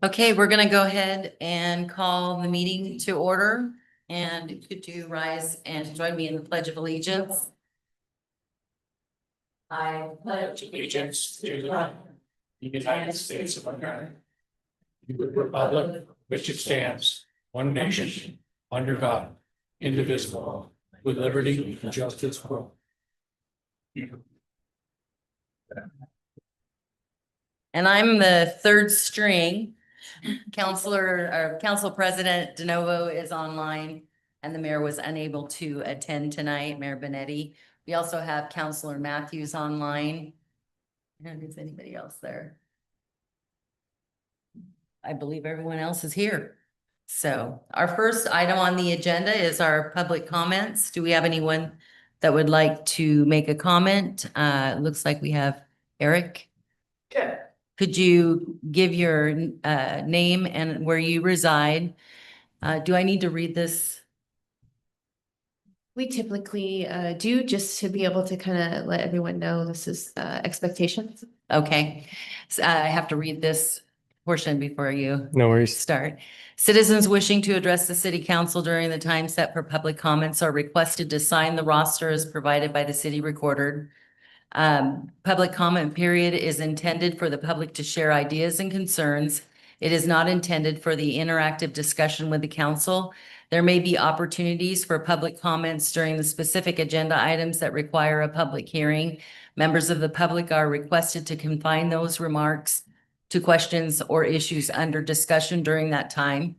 Okay, we're gonna go ahead and call the meeting to order. And could you rise and join me in the Pledge of Allegiance? I pledge Allegiance to the flag of the United States of America, to the republic which it stands, one nation, under God, indivisible, with liberty and justice for all. And I'm the third string. Council President DeNovo is online and the mayor was unable to attend tonight, Mayor Benetti. We also have Councilor Matthews online. And is anybody else there? I believe everyone else is here. So our first item on the agenda is our public comments. Do we have anyone that would like to make a comment? It looks like we have Eric. Good. Could you give your name and where you reside? Do I need to read this? We typically do, just to be able to kind of let everyone know this is expectations. Okay, so I have to read this portion before you No worries. start. Citizens wishing to address the city council during the time set for public comments are requested to sign the roster as provided by the city recorder. Public comment period is intended for the public to share ideas and concerns. It is not intended for the interactive discussion with the council. There may be opportunities for public comments during the specific agenda items that require a public hearing. Members of the public are requested to confine those remarks to questions or issues under discussion during that time.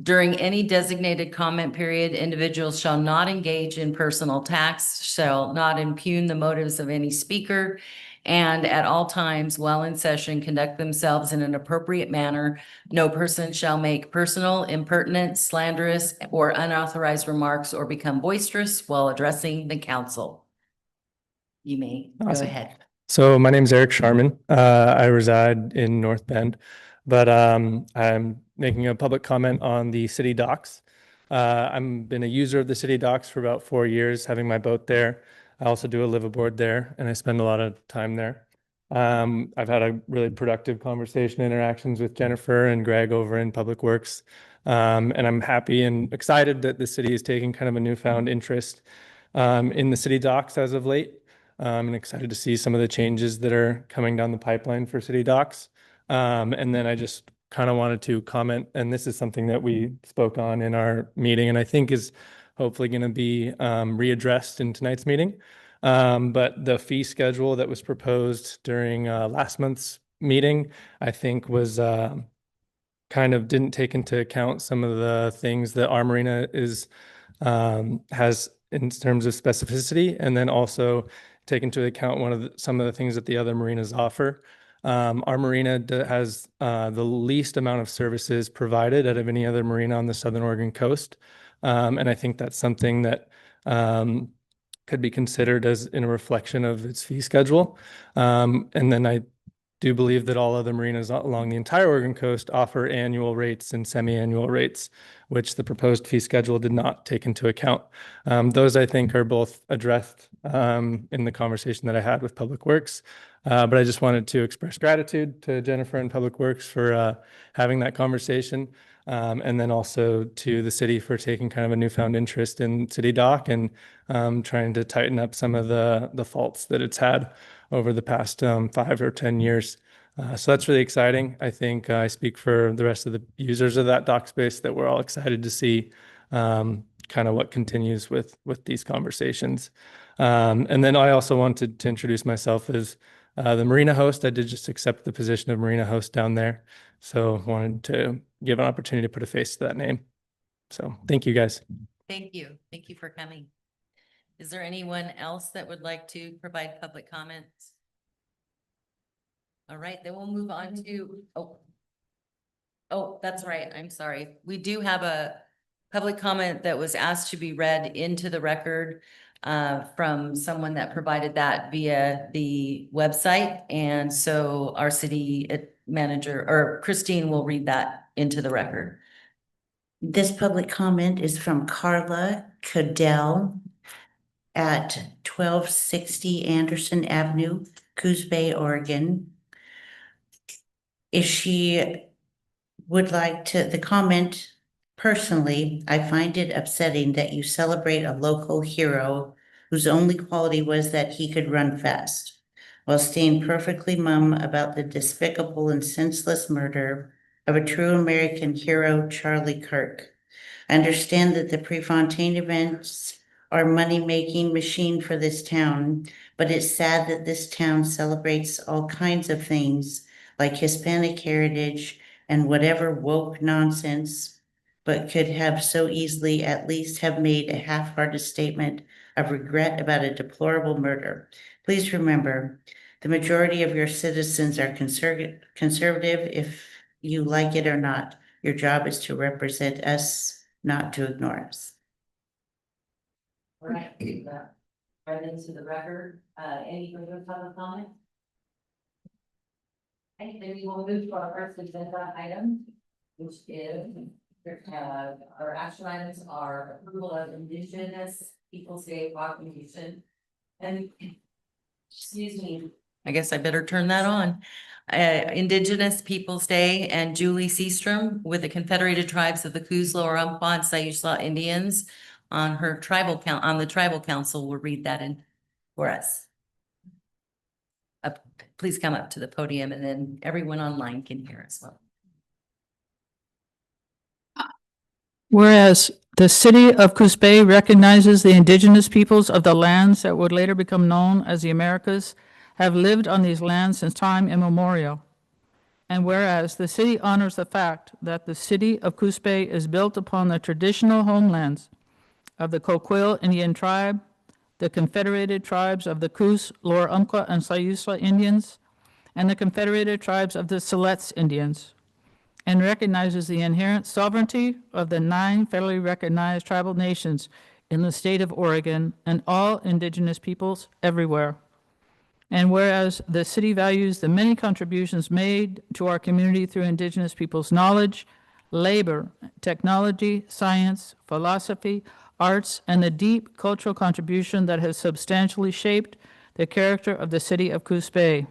During any designated comment period, individuals shall not engage in personal attacks, shall not impugn the motives of any speaker, and at all times while in session, conduct themselves in an appropriate manner. No person shall make personal, impertinent, slanderous, or unauthorized remarks or become boisterous while addressing the council. You may go Awesome. ahead. So my name's Eric Sharman. I reside in North Bend, but I'm making a public comment on the city docks. I've been a user of the city docks for about 4 years, having my boat there. I also do a live aboard there, and I spend a lot of time there. I've had a really productive conversation, interactions with Jennifer and Greg over in Public Works. And I'm happy and excited that the city is taking kind of a newfound interest in the city docks as of late. And excited to see some of the changes that are coming down the pipeline for city docks. And then I just kind of wanted to comment, and this is something that we spoke on in our meeting, and I think is hopefully going to be readdressed in tonight's meeting. But the fee schedule that was proposed during last month's meeting, I think was kind of didn't take into account some of the things that our marina is has in terms of specificity, and then also take into account some of the things that the other marinas offer. Our marina has the least amount of services provided out of any other marina on the Southern Oregon coast. And I think that's something that could be considered as in a reflection of its fee schedule. And then I do believe that all other marinas along the entire Oregon coast offer annual rates and semi-annual rates, which the proposed fee schedule did not take into account. Those I think are both addressed in the conversation that I had with Public Works. But I just wanted to express gratitude to Jennifer and Public Works for having that conversation. And then also to the city for taking kind of a newfound interest in City Dock and trying to tighten up some of the faults that it's had over the past 5 or 10 years. So that's really exciting. I think I speak for the rest of the users of that dock space that we're all excited to see kind of what continues with these conversations. And then I also wanted to introduce myself as the marina host. I did just accept the position of marina host down there. So wanted to give an opportunity to put a face to that name. So thank you guys. Thank you. Thank you for coming. Is there anyone else that would like to provide public comments? All right, then we'll move on to, oh, that's right. I'm sorry. We do have a public comment that was asked to be read into the record from someone that provided that via the website. And so our city manager, or Christine, will read that into the record. This public comment is from Carla Cadell at 1260 Anderson Avenue, Coos Bay, Oregon. She would like to, the comment, personally, I find it upsetting that you celebrate a local hero whose only quality was that he could run fast, while staying perfectly mum about the despicable and senseless murder of a true American hero, Charlie Kirk. I understand that the Prefontaine events are money-making machine for this town, but it's sad that this town celebrates all kinds of things like Hispanic heritage and whatever woke nonsense, but could have so easily at least have made a half-hearted statement of regret about a deplorable murder. Please remember, the majority of your citizens are conservative if you like it or not. Your job is to represent us, not to ignore us. All right, right into the record. Any further public comment? Okay, then we will move to our first agenda item, which is, our action items are approval of Indigenous Peoples' Day proclamation. And, excuse me, I guess I better turn that on. Indigenous Peoples' Day and Julie Seastrom with the Confederated Tribes of the Coos, Lower Umpqua, and Siuslaw Indians on her tribal on the tribal council will read that in for us. Please come up to the podium and then everyone online can hear as well. Whereas the city of Coos Bay recognizes the indigenous peoples of the lands that would later become known as the Americas have lived on these lands since time immemorial. And whereas the city honors the fact that the city of Coos Bay is built upon the traditional homelands of the Coquille Indian tribe, the Confederated Tribes of the Coos, Lower Umpqua, and Siuslaw Indians, and the Confederated Tribes of the Siletz Indians, and recognizes the inherent sovereignty of the 9 federally recognized tribal nations in the state of Oregon and all indigenous peoples everywhere. And whereas the city values the many contributions made to our community through indigenous peoples' knowledge, labor, technology, science, philosophy, arts, and the deep cultural contribution that has substantially shaped the character of the city of Coos Bay.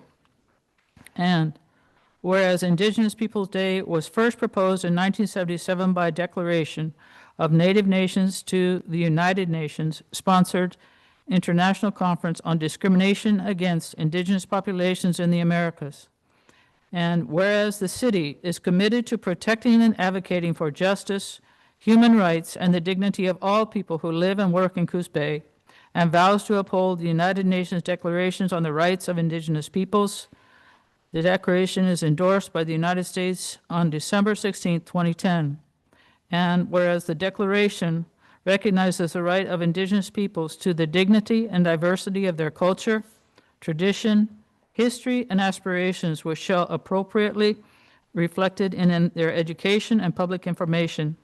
And whereas Indigenous Peoples' Day was first proposed in 1977 by a declaration of Native Nations to the United Nations sponsored International Conference on Discrimination Against Indigenous Populations in the Americas. And whereas the city is committed to protecting and advocating for justice, human rights, and the dignity of all people who live and work in Coos Bay, and vows to uphold the United Nations Declarations on the Rights of Indigenous Peoples. The declaration is endorsed by the United States on December 16, 2010. And whereas the declaration recognizes the right of indigenous peoples to the dignity and diversity of their culture, tradition, history, and aspirations, which shall appropriately reflected in their education and public information,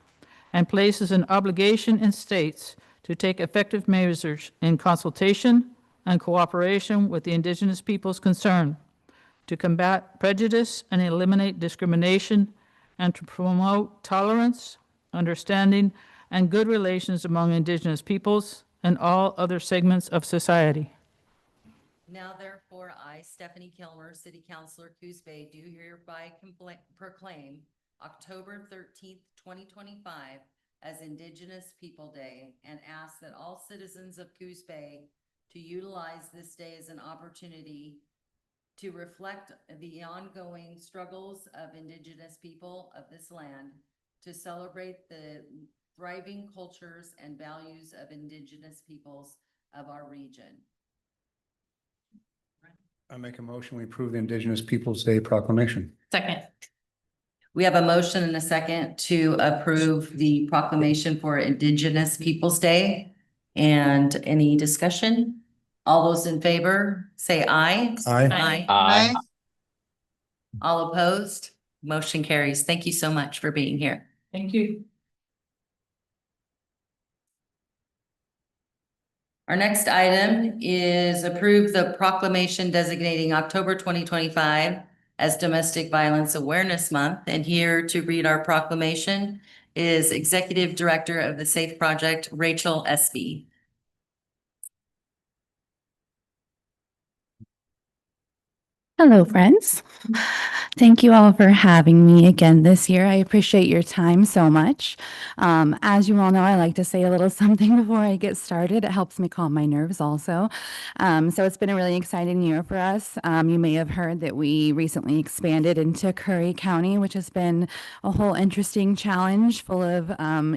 and places an obligation in states to take effective measures in consultation and cooperation with the indigenous peoples concerned to combat prejudice and eliminate discrimination, and to promote tolerance, understanding, and good relations among indigenous peoples and all other segments of society. Now therefore, I, Stephanie Kilmer, City Councilor, Coos Bay, do hereby proclaim October 13th, 2025 as Indigenous People Day, and ask that all citizens of Coos Bay to utilize this day as an opportunity to reflect the ongoing struggles of Indigenous people of this land, to celebrate the thriving cultures and values of Indigenous peoples of our region. I make a motion, we approve the Indigenous Peoples' Day proclamation. Second. We have a motion and a second to approve the proclamation for Indigenous Peoples' Day. And any discussion? All those in favor, say aye. Aye. Aye. All opposed? Motion carries. Thank you so much for being here. Thank you. Our next item is approve the proclamation designating October 2025 as Domestic Violence Awareness Month. And here to read our proclamation is Executive Director of the SAFE Project, Rachel Espy. Hello, friends. Thank you all for having me again this year. I appreciate your time so much. As you all know, I like to say a little something before I get started. It helps me calm my nerves also. So it's been a really exciting year for us. You may have heard that we recently expanded into Curry County, which has been a whole interesting challenge full of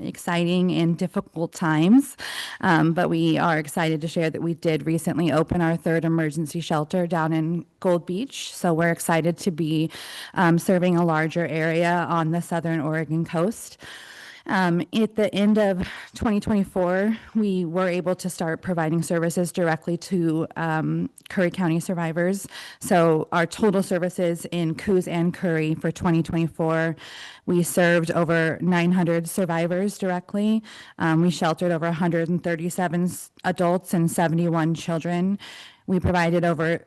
exciting and difficult times. But we are excited to share that we did recently open our third emergency shelter down in Gold Beach. So we're excited to be serving a larger area on the southern Oregon coast. At the end of 2024, we were able to start providing services directly to Curry County survivors. So our total services in Coos and Curry for 2024, we served over 900 survivors directly. We sheltered over 137 adults and 71 children. We provided over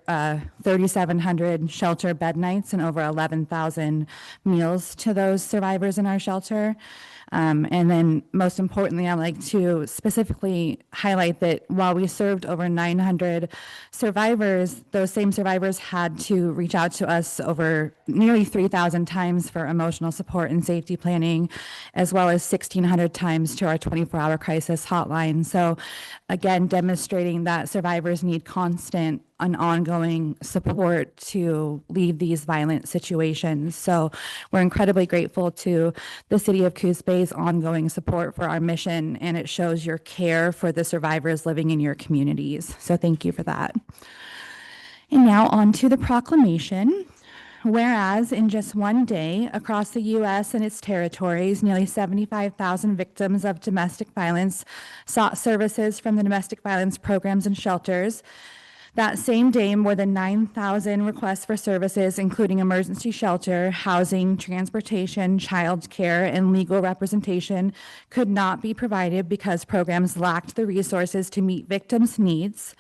3,700 shelter bed nights and over 11,000 meals to those survivors in our shelter. And then most importantly, I'd like to specifically highlight that while we served over 900 survivors, those same survivors had to reach out to us over nearly 3,000 times for emotional support and safety planning, as well as 1,600 times to our 24-hour crisis hotline. So again, demonstrating that survivors need constant and ongoing support to leave these violent situations. So we're incredibly grateful to the City of Coos Bay's ongoing support for our mission, and it shows your care for the survivors living in your communities. So thank you for that. And now on to the proclamation. Whereas in just one day across the U.S. and its territories, nearly 75,000 victims of domestic violence sought services from the domestic violence programs and shelters. That same day, more than 9,000 requests for services, including emergency shelter, housing, transportation, child care, and legal representation, could not be provided because programs lacked the resources to meet victims' needs.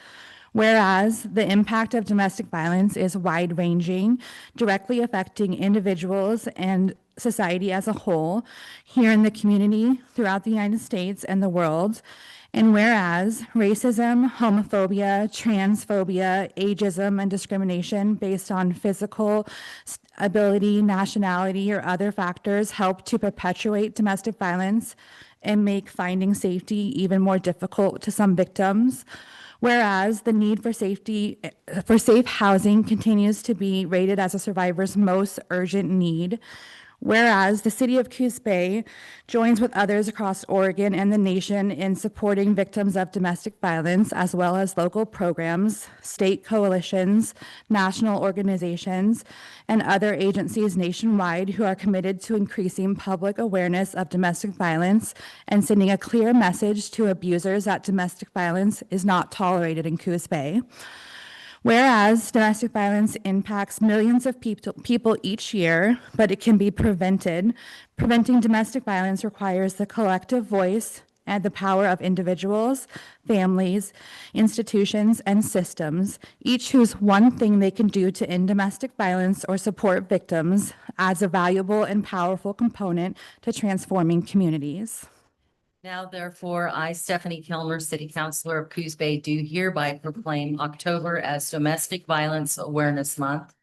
Whereas the impact of domestic violence is wide-ranging, directly affecting individuals and society as a whole, here in the community, throughout the United States and the world. And whereas racism, homophobia, transphobia, ageism, and discrimination based on physical ability, nationality, or other factors help to perpetuate domestic violence and make finding safety even more difficult to some victims. Whereas the need for safe housing continues to be rated as a survivor's most urgent need. Whereas the City of Coos Bay joins with others across Oregon and the nation in supporting victims of domestic violence, as well as local programs, state coalitions, national organizations, and other agencies nationwide who are committed to increasing public awareness of domestic violence and sending a clear message to abusers that domestic violence is not tolerated in Coos Bay. Whereas domestic violence impacts millions of people each year, but it can be prevented. Preventing domestic violence requires the collective voice and the power of individuals, families, institutions, and systems, each whose one thing they can do to end domestic violence or support victims adds a valuable and powerful component to transforming communities. Now therefore, I, Stephanie Kilmer, City Councilor of Coos Bay, do hereby proclaim October as Domestic Violence Awareness Month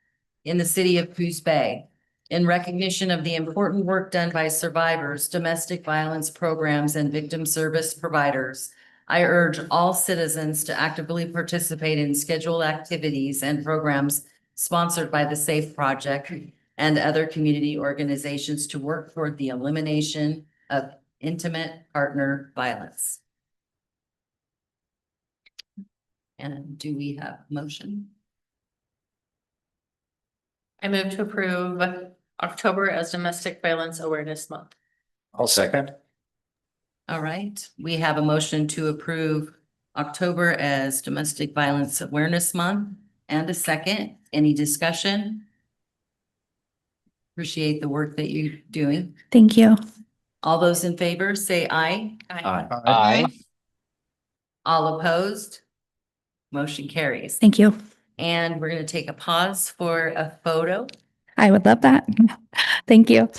in the City of Coos Bay. In recognition of the important work done by survivors, domestic violence programs, and victim service providers, I urge all citizens to actively participate in scheduled activities and programs sponsored by the SAFE Project and other community organizations to work toward the elimination of intimate partner violence. And do we have a motion? I move to approve October as Domestic Violence Awareness Month. I'll second. All right, we have a motion to approve October as Domestic Violence Awareness Month and a second. Any discussion? Appreciate the work that you're doing. Thank you. All those in favor, say aye. Aye. All opposed? Motion carries. Thank you. And we're going to take a pause for a photo. I would love that. Thank you.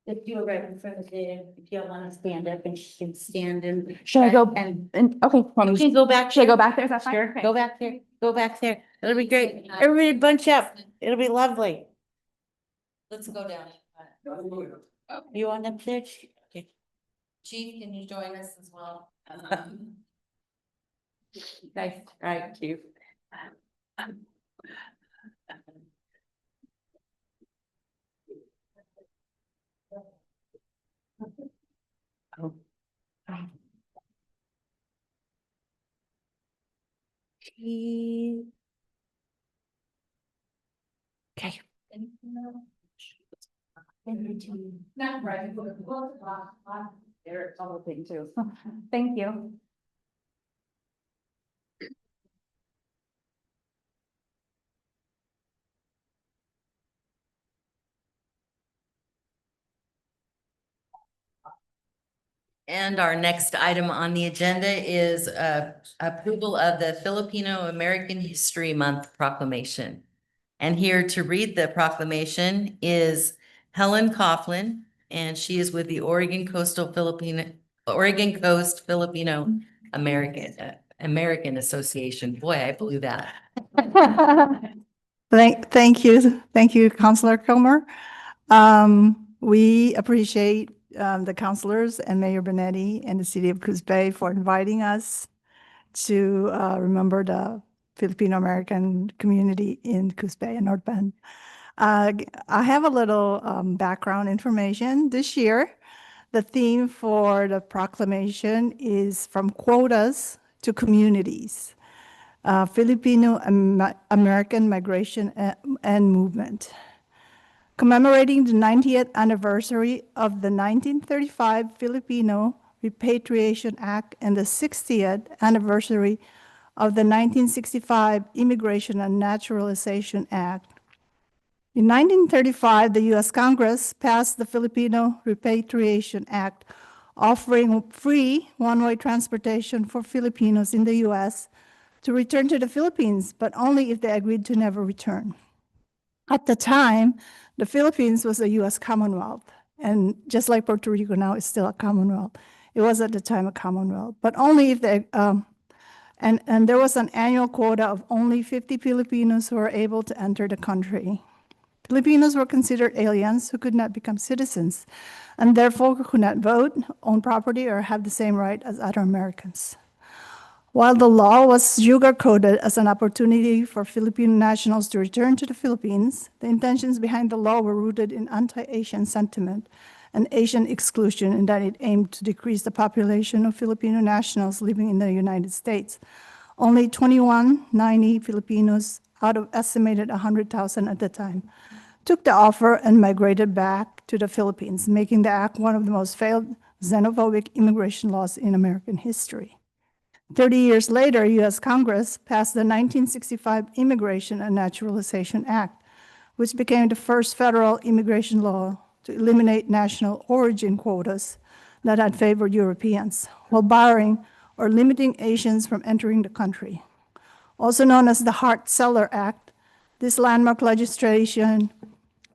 If you're right in front of there, if you want to stand up and she can stand and. Should I go And okay, you can go back. should I go back there? Is that fine? Sure, Okay. go back there, go back there. It'll be great. Everybody bunch up. It'll be lovely. Let's go down. You want up there? Okay. Chief, can you join us as well? Nice, right, you. Okay. Not right. There's a whole thing too. Thank you. And our next item on the agenda is approval of the Filipino American History Month proclamation. And here to read the proclamation is Helen Coughlin, and she is with the Oregon Coast Filipino American Association. Boy, I blew that. Thank you, Councilor Kilmer. We appreciate the councilors and Mayor Benetti and the city of Coos Bay for inviting us to remember the Filipino American community in Coos Bay and North Bend. I have a little background information. This year, the theme for the proclamation is from quotas to communities. Filipino American migration and movement. Commemorating the 90th anniversary of the 1935 Filipino Repatriation Act and the 60th anniversary of the 1965 Immigration and Naturalization Act. In 1935, the U.S. Congress passed the Filipino Repatriation Act, offering free one-way transportation for Filipinos in the U.S. to return to the Philippines, but only if they agreed to never return. At the time, the Philippines was a U.S. Commonwealth, and just like Puerto Rico now is still a Commonwealth. It was at the time a Commonwealth, but only if they, and there was an annual quota of only 50 Filipinos who were able to enter the country. Filipinos were considered aliens who could not become citizens, and therefore could not vote, own property, or have the same right as other Americans. While the law was sugar-coated as an opportunity for Filipino nationals to return to the Philippines, the intentions behind the law were rooted in anti-Asian sentiment and Asian exclusion, in that it aimed to decrease the population of Filipino nationals living in the United States. Only 2,190 Filipinos out of estimated 100,000 at the time took the offer and migrated back to the Philippines, making the act one of the most failed xenophobic immigration laws in American history. 30 years later, U.S. Congress passed the 1965 Immigration and Naturalization Act, which became the first federal immigration law to eliminate national origin quotas that had favored Europeans, while barring or limiting Asians from entering the country. Also known as the Hart-Celler Act, this landmark legislation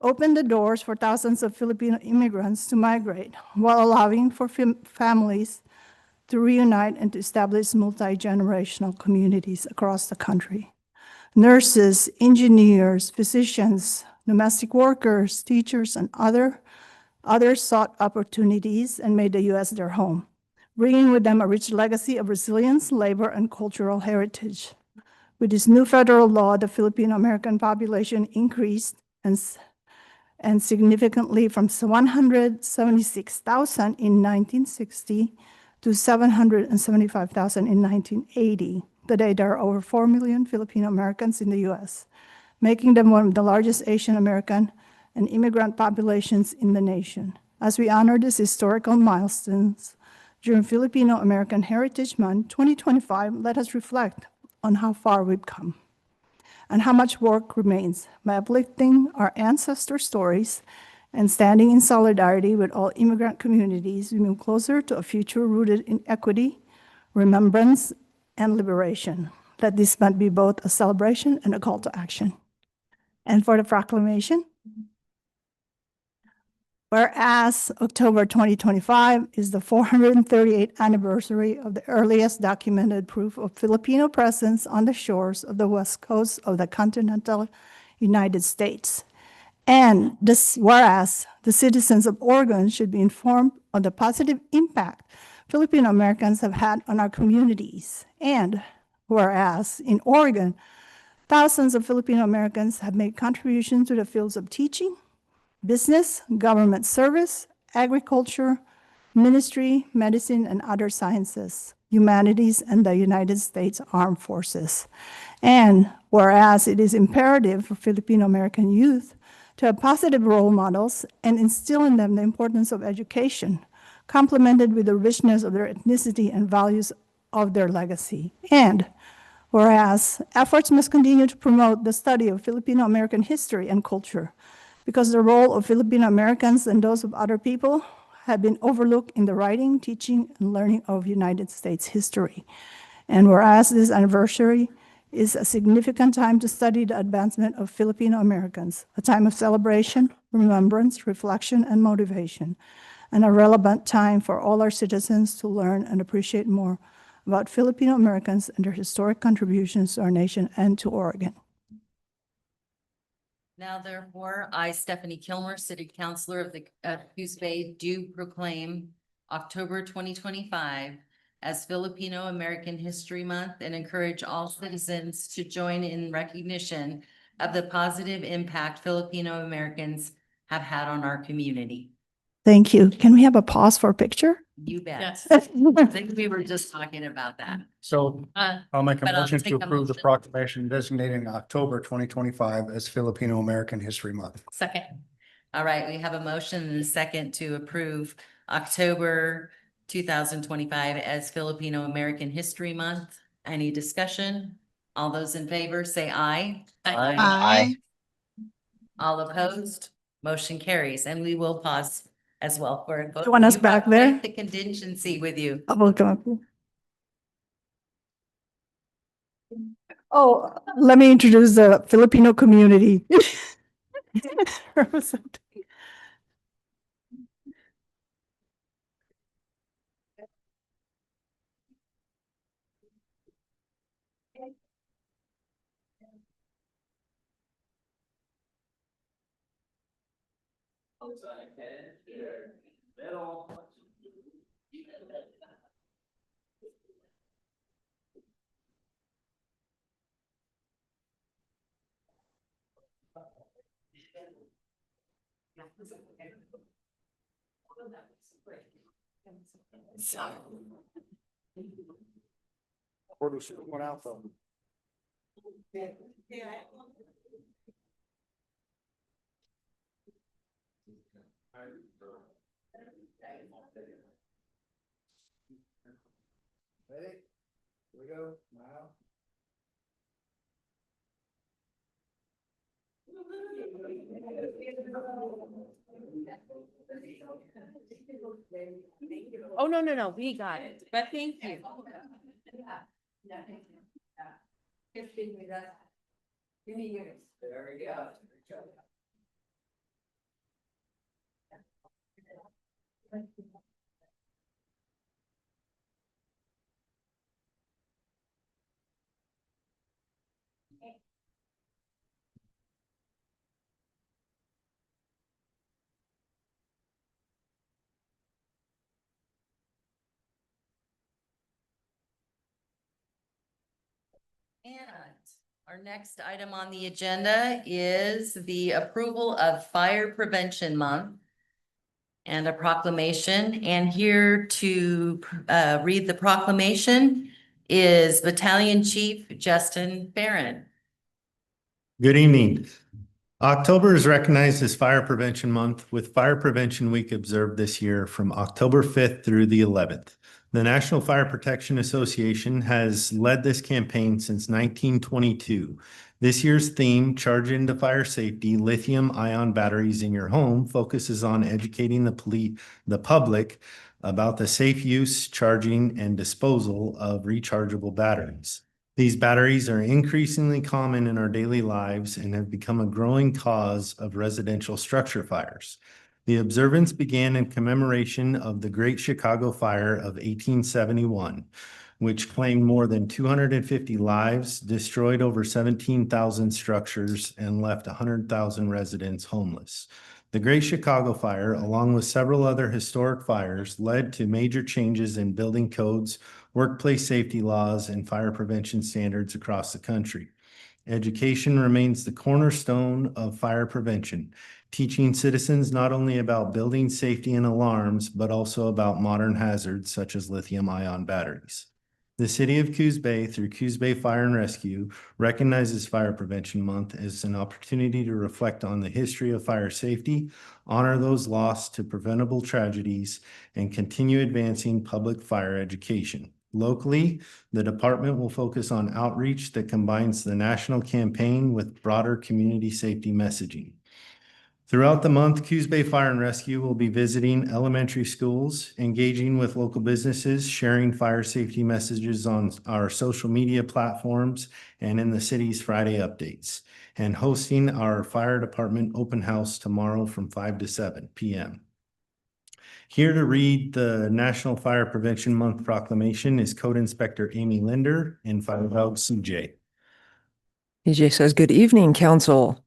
opened the doors for thousands of Filipino immigrants to migrate, while allowing for families to reunite and to establish multi-generational communities across the country. Nurses, engineers, physicians, domestic workers, teachers, and others sought opportunities and made the U.S. their home, bringing with them a rich legacy of resilience, labor, and cultural heritage. With this new federal law, the Filipino American population increased and significantly from 176,000 in 1960 to 775,000 in 1980. Today, there are over 4 million Filipino Americans in the U.S., making them one of the largest Asian American and immigrant populations in the nation. As we honor these historical milestones during Filipino American Heritage Month 2025, let us reflect on how far we've come and how much work remains. By uplifting our ancestor stories and standing in solidarity with all immigrant communities, we move closer to a future rooted in equity, remembrance, and liberation. Let this month be both a celebration and a call to action. And for the proclamation, Whereas October 2025 is the 438th anniversary of the earliest documented proof of Filipino presence on the shores of the west coast of the continental United States. And this, whereas the citizens of Oregon should be informed of the positive impact Filipino Americans have had on our communities. And whereas in Oregon, thousands of Filipino Americans have made contributions to the fields of teaching, business, government service, agriculture, ministry, medicine, and other sciences, humanities, and the United States Armed Forces. And whereas it is imperative for Filipino American youth to have positive role models and instill in them the importance of education, complemented with the richness of their ethnicity and values of their legacy. And whereas efforts must continue to promote the study of Filipino American history and culture, because the role of Filipino Americans and those of other people have been overlooked in the writing, teaching, and learning of United States history. And whereas this anniversary is a significant time to study the advancement of Filipino Americans, a time of celebration, remembrance, reflection, and motivation, and a relevant time for all our citizens to learn and appreciate more about Filipino Americans and their historic contributions to our nation and to Oregon. Now therefore, I, Stephanie Kilmer, City Councilor of the Coos Bay, do proclaim October 2025 as Filipino American History Month and encourage all citizens to join in recognition of the positive impact Filipino Americans have had on our community. Thank you. Can we have a pause for a picture? You bet. Yes. I think we were just talking about that. So I'll make a But I'll motion take to a approve the motion. proclamation designating October 2025 as Filipino American History Month. Second. All right, we have a motion and a second to approve October 2025 as Filipino American History Month. Any discussion? All those in favor say aye. Aye. All opposed? Motion carries, and we will pause as well for a vote. Do you want us have back there? quite the contingency with you. I will come up. Oh, let me introduce the Filipino community. Representing. One out though. Ready? Here we go. Now. Oh, no, we got it, but thank you. There we go. And our next item on the agenda is the approval of Fire Prevention Month and a proclamation. And here to read the proclamation is Battalion Chief Justin Barron. Good evening. October is recognized as Fire Prevention Month, with Fire Prevention Week observed this year from October 5th through the 11th. The National Fire Protection Association has led this campaign since 1922. This year's theme, Charge into Fire Safety, Lithium-ion Batteries in Your Home, focuses on educating the public about the safe use, charging, and disposal of rechargeable batteries. These batteries are increasingly common in our daily lives and have become a growing cause of residential structure fires. The observance began in commemoration of the Great Chicago Fire of 1871, which claimed more than 250 lives, destroyed over 17,000 structures, and left 100,000 residents homeless. The Great Chicago Fire, along with several other historic fires, led to major changes in building codes, workplace safety laws, and fire prevention standards across the country. Education remains the cornerstone of fire prevention, teaching citizens not only about building safety and alarms, but also about modern hazards such as lithium-ion batteries. The City of Coos Bay, through Coos Bay Fire and Rescue, recognizes Fire Prevention Month as an opportunity to reflect on the history of fire safety, honor those lost to preventable tragedies, and continue advancing public fire education. Locally, the department will focus on outreach that combines the national campaign with broader community safety messaging. Throughout the month, Coos Bay Fire and Rescue will be visiting elementary schools, engaging with local businesses, sharing fire safety messages on our social media platforms and in the city's Friday updates, and hosting our fire department open house tomorrow from 5 to 7 p.m. Here to read the National Fire Prevention Month proclamation is Code Inspector Amy Linder and Fire Dog CJ. CJ says, "Good evening, Council.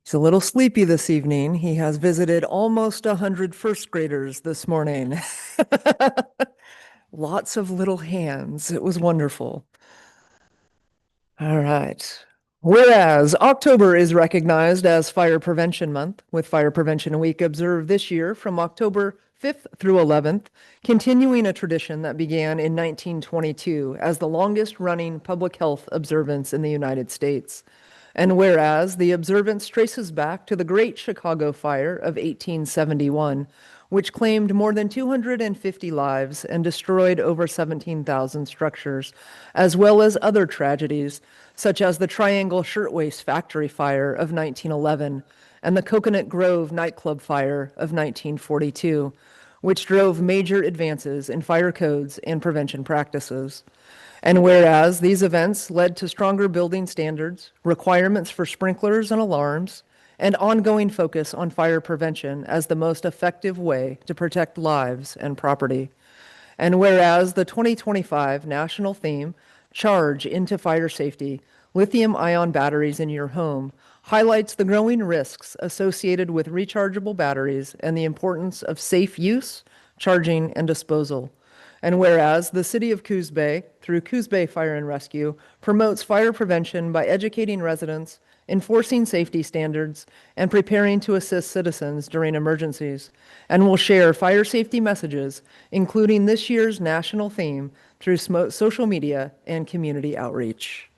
He's a little sleepy this evening. He has visited almost 100 first graders this morning. Lots of little hands. It was wonderful. All right. Whereas October is recognized as Fire Prevention Month, with Fire Prevention Week observed this year from October 5th through 11th, continuing a tradition that began in 1922 as the longest running public health observance in the United States. And whereas the observance traces back to the Great Chicago Fire of 1871, which claimed more than 250 lives and destroyed over 17,000 structures, as well as other tragedies, such as the Triangle Shirtwaist Factory Fire of 1911 and the Coconut Grove Nightclub Fire of 1942, which drove major advances in fire codes and prevention practices. And whereas these events led to stronger building standards, requirements for sprinklers and alarms, and ongoing focus on fire prevention as the most effective way to protect lives and property. And whereas the 2025 national theme, Charge into Fire Safety, Lithium-Ion Batteries in Your Home, highlights the growing risks associated with rechargeable batteries and the importance of safe use, charging, and disposal. And whereas the City of Coos Bay, through Coos Bay Fire and Rescue, promotes fire prevention by educating residents, enforcing safety standards, and preparing to assist citizens during emergencies, and will share fire safety messages, including this year's national theme, through social media and community outreach.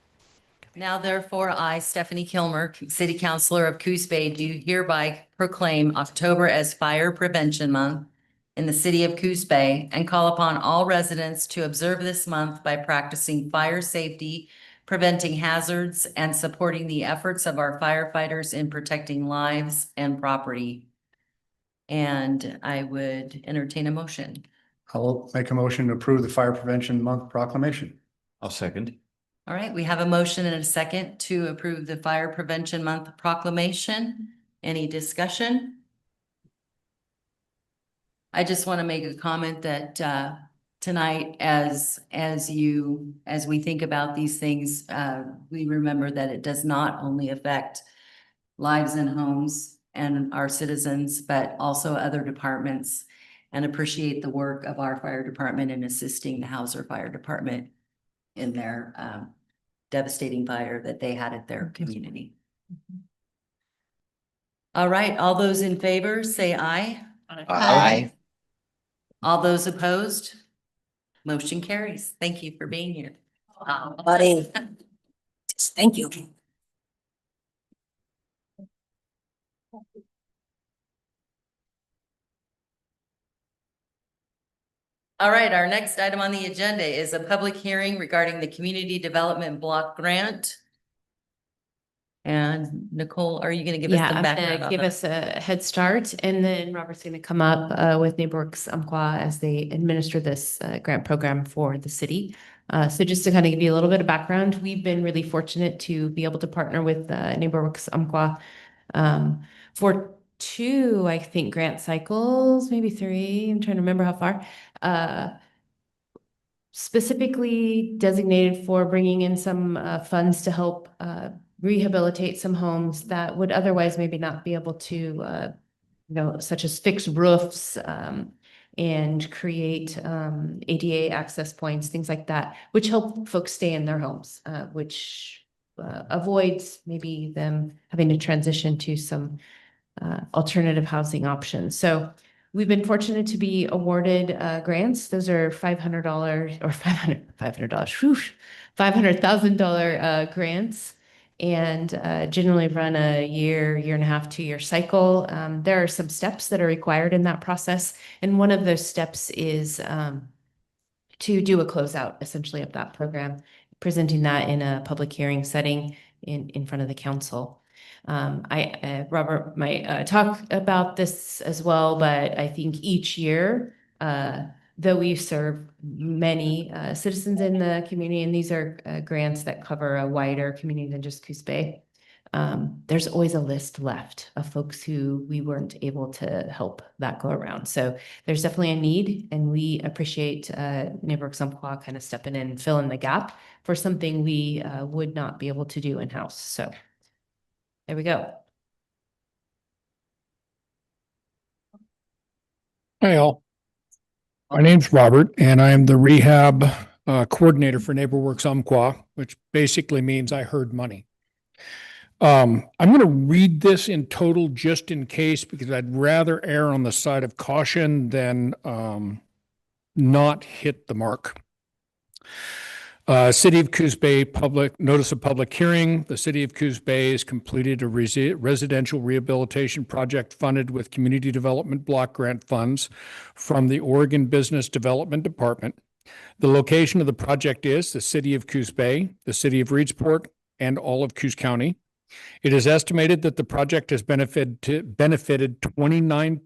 Now therefore, I, Stephanie Kilmer, City Councilor of Coos Bay, do hereby proclaim October as Fire Prevention Month in the City of Coos Bay and call upon all residents to observe this month by practicing fire safety, preventing hazards, and supporting the efforts of our firefighters in protecting lives and property. And I would entertain a motion. I'll make a motion to approve the Fire Prevention Month proclamation. I'll second. All right, we have a motion and a second to approve the Fire Prevention Month proclamation. Any discussion? I just want to make a comment that tonight, as we think about these things, we remember that it does not only affect lives and homes and our citizens, but also other departments, and appreciate the work of our fire department in assisting the Hauser Fire Department in their devastating fire that they had at their community. All right, all those in favor, say aye. Aye. All those opposed? Motion carries. Thank you for being here. Buddy. Thank you. All right, our next item on the agenda is a public hearing regarding the Community Development Block Grant. And Nicole, are you going to give us Yeah, some I'm background? gonna on give that? us a head start, and then Robert's gonna come up with NeighborWorks Umpqua as they administer this grant program for the city. So just to kind of give you a little bit of background, we've been really fortunate to be able to partner with NeighborWorks Umpqua for 2, I think, grant cycles, maybe 3. I'm trying to remember how far. Specifically designated for bringing in some funds to help rehabilitate some homes that would otherwise maybe not be able to, such as fix roofs and create ADA access points, things like that, which help folks stay in their homes, which avoids maybe them having to transition to some alternative housing options. So we've been fortunate to be awarded grants. Those are $500 or $500,000 grants, and generally run a year and a half, 2-year cycle. There are some steps that are required in that process, and one of those steps is to do a closeout essentially of that program, presenting that in a public hearing setting in front of the council. Robert might talk about this as well, but I think each year, though we serve many citizens in the community, and these are grants that cover a wider community than just Coos Bay, there's always a list left of folks who we weren't able to help that go around. So there's definitely a need, and we appreciate Neighborhoods Umpqua kind of stepping in and filling the gap for something we would not be able to do in-house. So there we go. Hi all. My name's Robert, and I am the rehab coordinator for NeighborWorks Umpqua, which basically means I heard money. I'm going to read this in total just in case, because I'd rather err on the side of caution than not hit the mark. City of Coos Bay notice of public hearing. The City of Coos Bay has completed a residential rehabilitation project funded with community development block grant funds from the Oregon Business Development Department. The location of the project is the City of Coos Bay, the City of Reedsport, and all of Coos County. It is estimated that the project has benefited 29.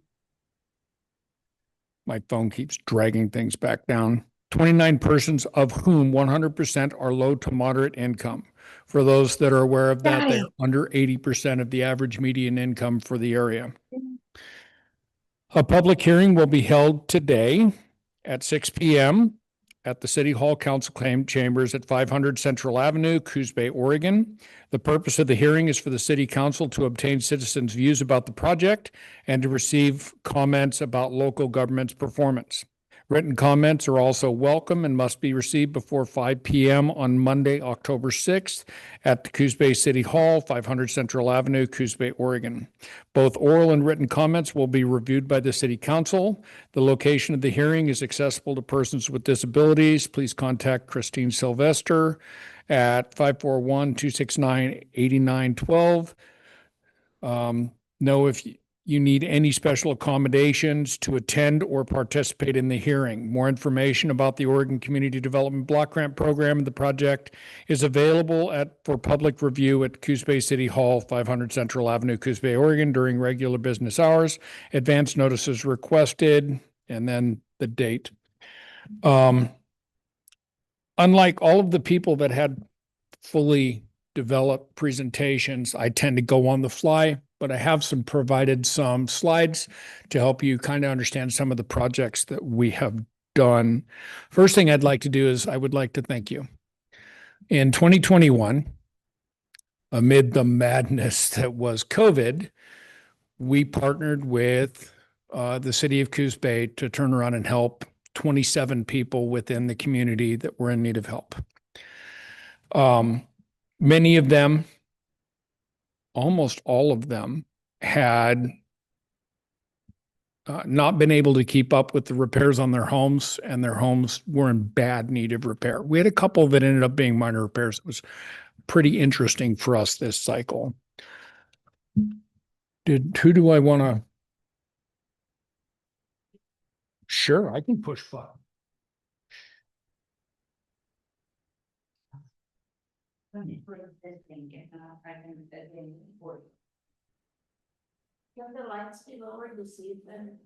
My phone keeps dragging things back down. 29 persons, of whom 100% are low to moderate income. For those that are aware of that, they're under 80% of the average median income for the area. A public hearing will be held today at 6 p.m. at the City Hall Council Chambers at 500 Central Avenue, Coos Bay, Oregon. The purpose of the hearing is for the City Council to obtain citizens' views about the project and to receive comments about local government's performance. Written comments are also welcome and must be received before 5 p.m. on Monday, October 6th at the Coos Bay City Hall, 500 Central Avenue, Coos Bay, Oregon. Both oral and written comments will be reviewed by the City Council. The location of the hearing is accessible to persons with disabilities. Please contact Christine Sylvester at 541-269-8912. Know if you need any special accommodations to attend or participate in the hearing. More information about the Oregon Community Development Block Grant Program and the project is available for public review at Coos Bay City Hall, 500 Central Avenue, Coos Bay, Oregon, during regular business hours. Advance notices requested, and then the date. Unlike all of the people that had fully developed presentations, I tend to go on the fly, but I have provided some slides to help you kind of understand some of the projects that we have done. First thing I'd like to do is I would like to thank you. In 2021, amid the madness that was COVID, we partnered with the City of Coos Bay to turn around and help 27 people within the community that were in need of help. Many of them, almost all of them, had not been able to keep up with the repairs on their homes, and their homes were in bad need of repair. We had a couple that ended up being minor repairs. It was pretty interesting for us this cycle. Who do I want to? Sure, I can push button. Can the lights be lowered to see them?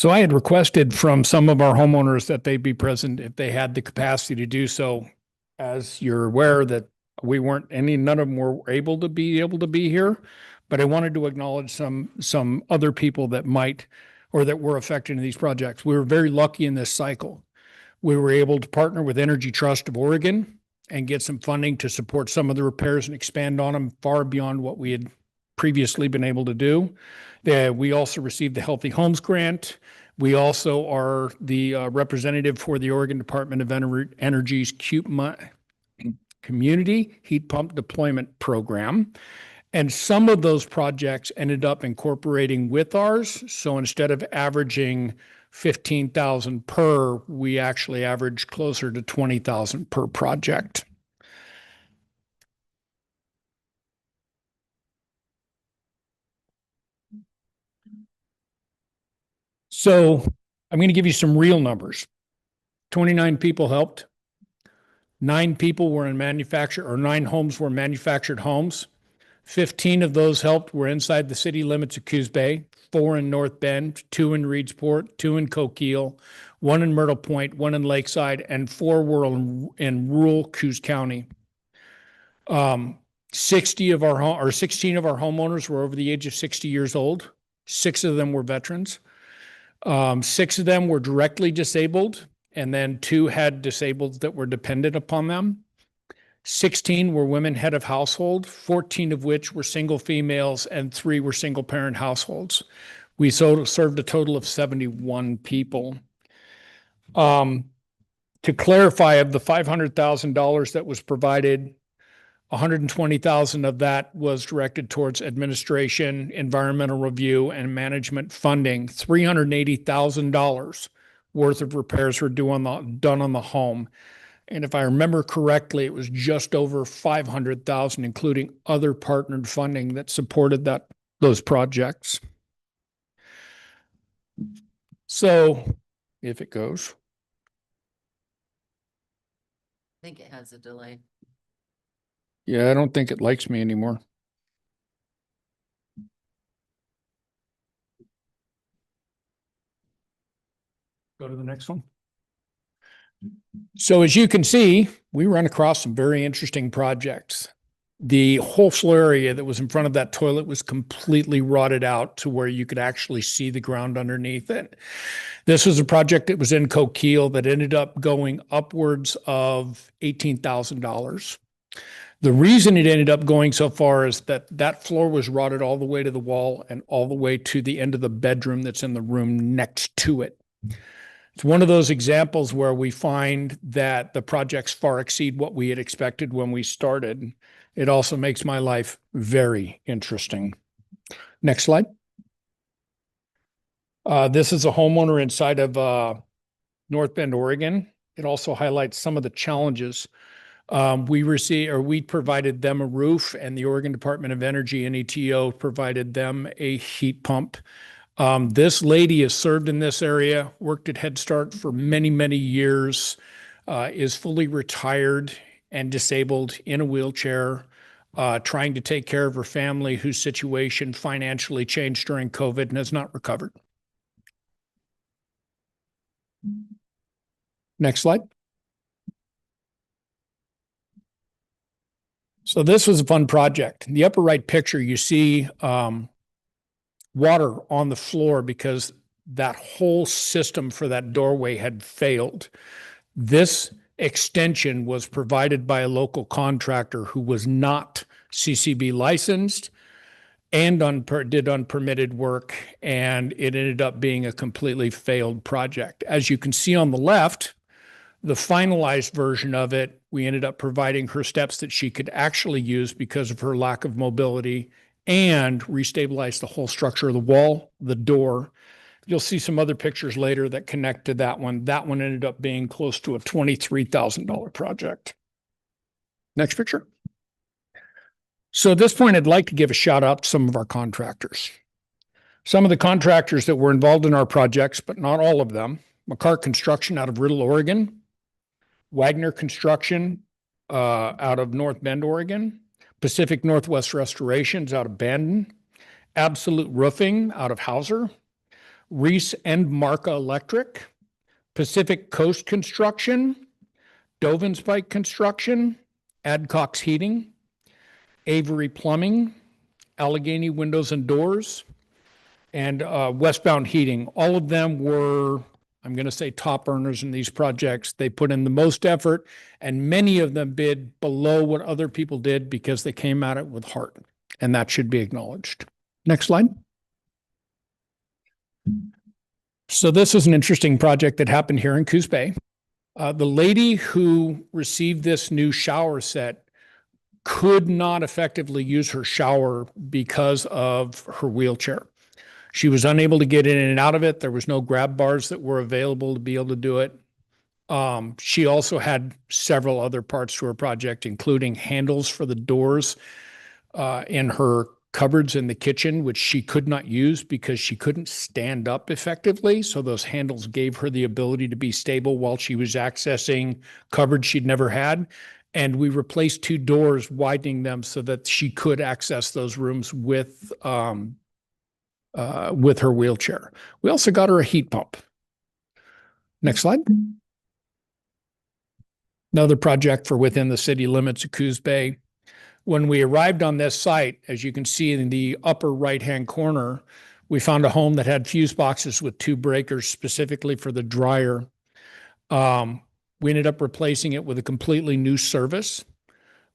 So I had requested from some of our homeowners that they be present if they had the capacity to do so. As you're aware that none of them were able to be here, but I wanted to acknowledge some other people that might or that were affected in these projects. We were very lucky in this cycle. We were able to partner with Energy Trust of Oregon and get some funding to support some of the repairs and expand on them far beyond what we had previously been able to do. We also received the Healthy Homes Grant. We also are the representative for the Oregon Department of Energy's Community Heat Pump Deployment Program. And some of those projects ended up incorporating with ours. So instead of averaging 15,000 per, we actually averaged closer to 20,000 per project. So I'm going to give you some real numbers. 29 people helped. 9 people were in or 9 homes were manufactured homes. 15 of those helped were inside the city limits of Coos Bay, 4 in North Bend, 2 in Reedsport, 2 in Coquille, 1 in Myrtle Point, 1 in Lakeside, and 4 were in rural Coos County. 16 of our homeowners were over the age of 60 years old. 6 of them were veterans. 6 of them were directly disabled, and then 2 had disabled that were dependent upon them. 16 were women head of household, 14 of which were single females, and 3 were single parent households. We served a total of 71 people. To clarify, of the $500,000 that was provided, $120,000 of that was directed towards administration, environmental review, and management funding. $380,000 worth of repairs were done on the home. And if I remember correctly, it was just over $500,000, including other partnered funding that supported those projects. So if it goes. I think it has a delay. Yeah, I don't think it likes me anymore. Go to the next one. So as you can see, we run across some very interesting projects. The whole floor area that was in front of that toilet was completely rotted out to where you could actually see the ground underneath it. This was a project that was in Coquille that ended up going upwards of $18,000. The reason it ended up going so far is that that floor was rotted all the way to the wall and all the way to the end of the bedroom that's in the room next to it. It's one of those examples where we find that the projects far exceed what we had expected when we started. It also makes my life very interesting. Next slide. This is a homeowner inside of North Bend, Oregon. It also highlights some of the challenges. We provided them a roof, and the Oregon Department of Energy, NETO, provided them a heat pump. This lady has served in this area, worked at Head Start for many, many years, is fully retired and disabled in a wheelchair, trying to take care of her family whose situation financially changed during COVID and has not recovered. Next slide. So this was a fun project. In the upper right picture, you see water on the floor because that whole system for that doorway had failed. This extension was provided by a local contractor who was not CCB licensed and did unpermitted work, and it ended up being a completely failed project. As you can see on the left, the finalized version of it, we ended up providing her steps that she could actually use because of her lack of mobility, and restabilize the whole structure of the wall, the door. You'll see some other pictures later that connect to that one. That one ended up being close to a $23,000 project. Next picture. So at this point, I'd like to give a shout out to some of our contractors. Some of the contractors that were involved in our projects, but not all of them: McCart Construction out of Riddle, Oregon; Wagner Construction out of North Bend, Oregon; Pacific Northwest Restorations out of Bandon; Absolute Roofing out of Hauser; Reese and Marca Electric, Pacific Coast Construction, Dovenspike Construction, Adcox Heating, Avery Plumbing, Allegheny Windows and Doors, and Westbound Heating. All of them were, I'm going to say, top earners in these projects. They put in the most effort, and many of them bid below what other people did because they came at it with heart, and that should be acknowledged. Next slide. So this is an interesting project that happened here in Coos Bay. The lady who received this new shower set could not effectively use her shower because of her wheelchair. She was unable to get in and out of it. There was no grab bars that were available to be able to do it. She also had several other parts to her project, including handles for the doors in her cupboards in the kitchen, which she could not use because she couldn't stand up effectively. So those handles gave her the ability to be stable while she was accessing cupboards she'd never had. And we replaced 2 doors, widening them so that she could access those rooms with her wheelchair. We also got her a heat pump. Next slide. Another project for within the city limits of Coos Bay. When we arrived on this site, as you can see in the upper right-hand corner, we found a home that had fuse boxes with 2 breakers specifically for the dryer. We ended up replacing it with a completely new service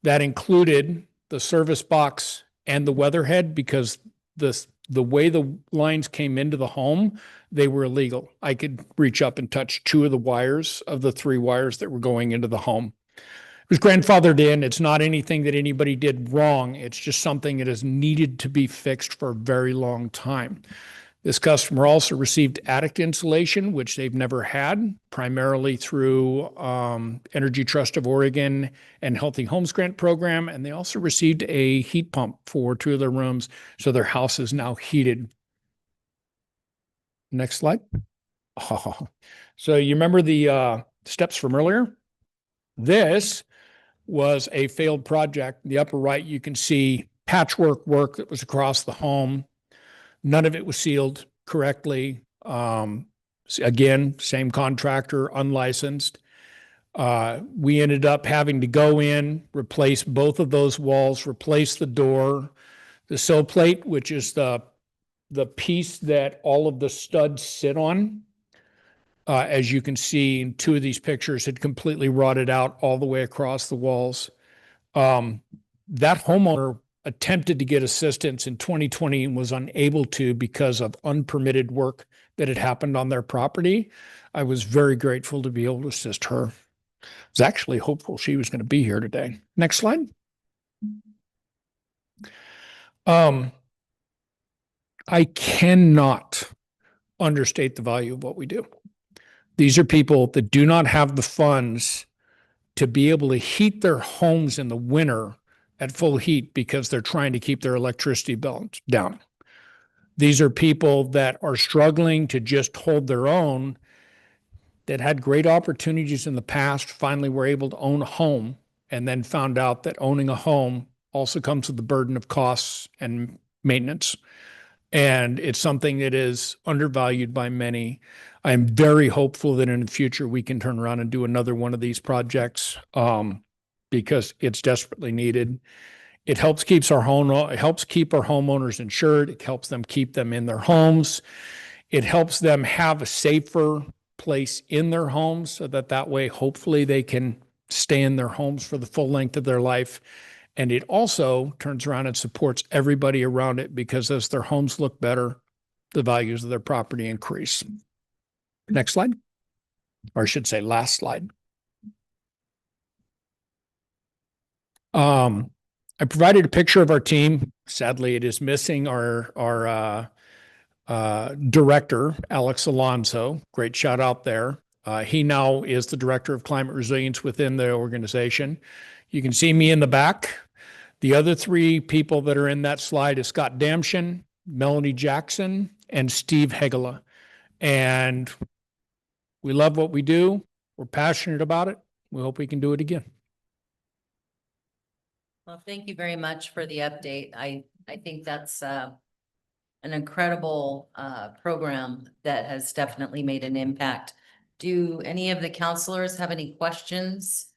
that included the service box and the weatherhead, because the way the lines came into the home, they were illegal. I could reach up and touch 2 of the wires of the 3 wires that were going into the home. It was grandfathered in. It's not anything that anybody did wrong. It's just something that has needed to be fixed for a very long time. This customer also received attic insulation, which they've never had, primarily through Energy Trust of Oregon and Healthy Homes Grant Program. And they also received a heat pump for 2 of their rooms, so their house is now heated. Next slide. Oh. So you remember the steps from earlier? This was a failed project. In the upper right, you can see patchwork work that was across the home. None of it was sealed correctly. Again, same contractor, unlicensed. We ended up having to go in, replace both of those walls, replace the door, the sill plate, which is the piece that all of the studs sit on. As you can see in 2 of these pictures, had completely rotted out all the way across the walls. That homeowner attempted to get assistance in 2020 and was unable to because of unpermitted work that had happened on their property. I was very grateful to be able to assist her. I was actually hopeful she was going to be here today. Next slide. I cannot understate the value of what we do. These are people that do not have the funds to be able to heat their homes in the winter at full heat because they're trying to keep their electricity bill down. These are people that are struggling to just hold their own, that had great opportunities in the past, finally were able to own a home, and then found out that owning a home also comes with the burden of costs and maintenance. And it's something that is undervalued by many. I'm very hopeful that in the future we can turn around and do another one of these projects because it's desperately needed. It helps keep our homeowners insured. It helps them keep them in their homes. It helps them have a safer place in their homes so that way, hopefully they can stay in their homes for the full length of their life. And it also turns around and supports everybody around it, because as their homes look better, the values of their property increase. Next slide, or I should say last slide. I provided a picture of our team. Sadly, it is missing our director, Alex Alonso. Great shout out there. He now is the director of climate resilience within the organization. You can see me in the back. The other 3 people that are in that slide is Scott Damshin, Melanie Jackson, and Steve Hegela. And we love what we do. We're passionate about it. We hope we can do it again. Well, thank you very much for the update. I think that's an incredible program that has definitely made an impact. Do any of the counselors have any questions